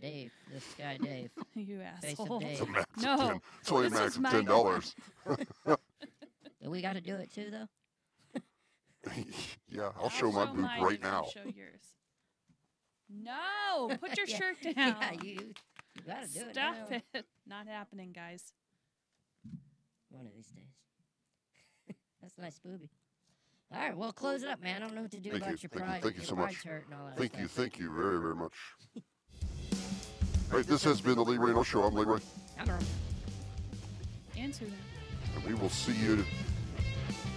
Dave. This guy, Dave. You Face asshole. of Dave. It's a max of No. 10. It's only a This max is of my $10. Do we got to do it too, though? Yeah, I'll show my boob mine, right you can now. Show yours. No, put your Yeah, shirt down. Yeah, you got to do it. Stop now. it. Not happening, guys. One of these days. That's a nice booby. All right, well, close it up, man. I don't know what to do Thank about you. your Thank pride. you. Thank you your so much. pride's hurt and all that Thank stuff. you. Thank you very, very much. All right, this has been the Leroy No Show. I'm Leroy. I'm Earl. And Tuna. And we will see you.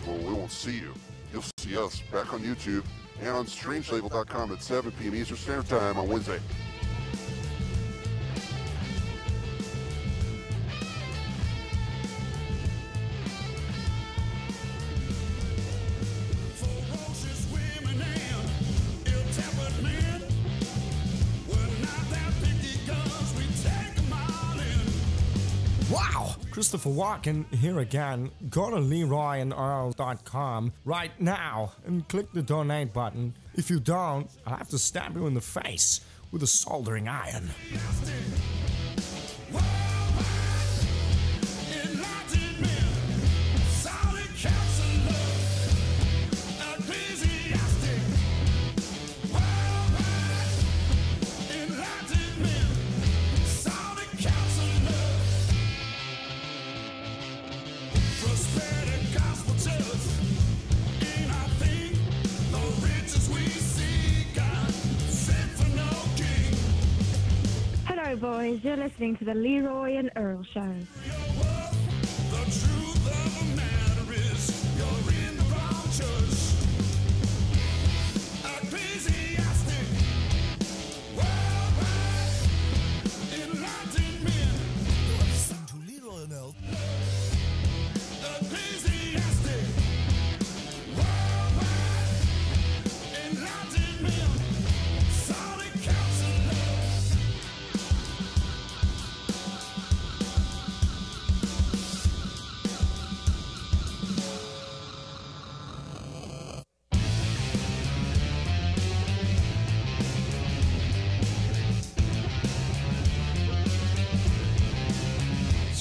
Well, we won't see you. You'll see us back on YouTube and on StrangeLabel.com at 7 p.m. Eastern Standard Time on Wednesday. Ferocious women and ill-tempered men. We're not that picky 'cause we take 'em all in. Wow! Christopher Walken here again. Go to LeRoyandEarl.com right now and click the donate button. If you don't, I'll have to stab you in the face with a soldering iron. Solid counselor, ecclesiastic, worldwide enlightenment, solid counselor. boys. You're listening to the Leroy and Earl Show. The truth of the matter is, you're in the wrong church. Ecclesiastic, worldwide, enlightened men. Listen to Leroy and Earl. Ecclesiastic, worldwide, enlightened men. Solid counselor.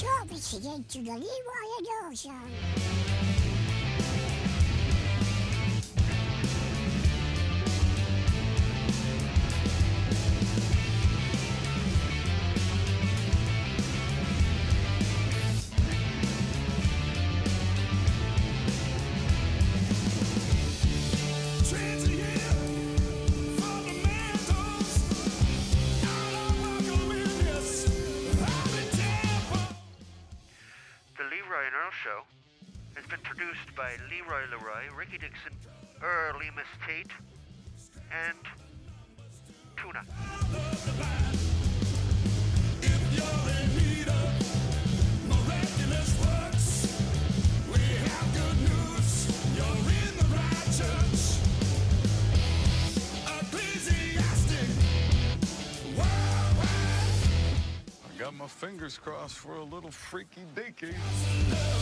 You're listening to the Leroy and Earl Show. The Leroy and Earl Show has been produced by Leroy LeRoi, Ricky Dixon, Earl Lemus Tate, and Tuna. Miraculous works. We have good news. You're in the right church. Ecclesiastic, worldwide. I got my fingers crossed for a little freaky deaky. Love.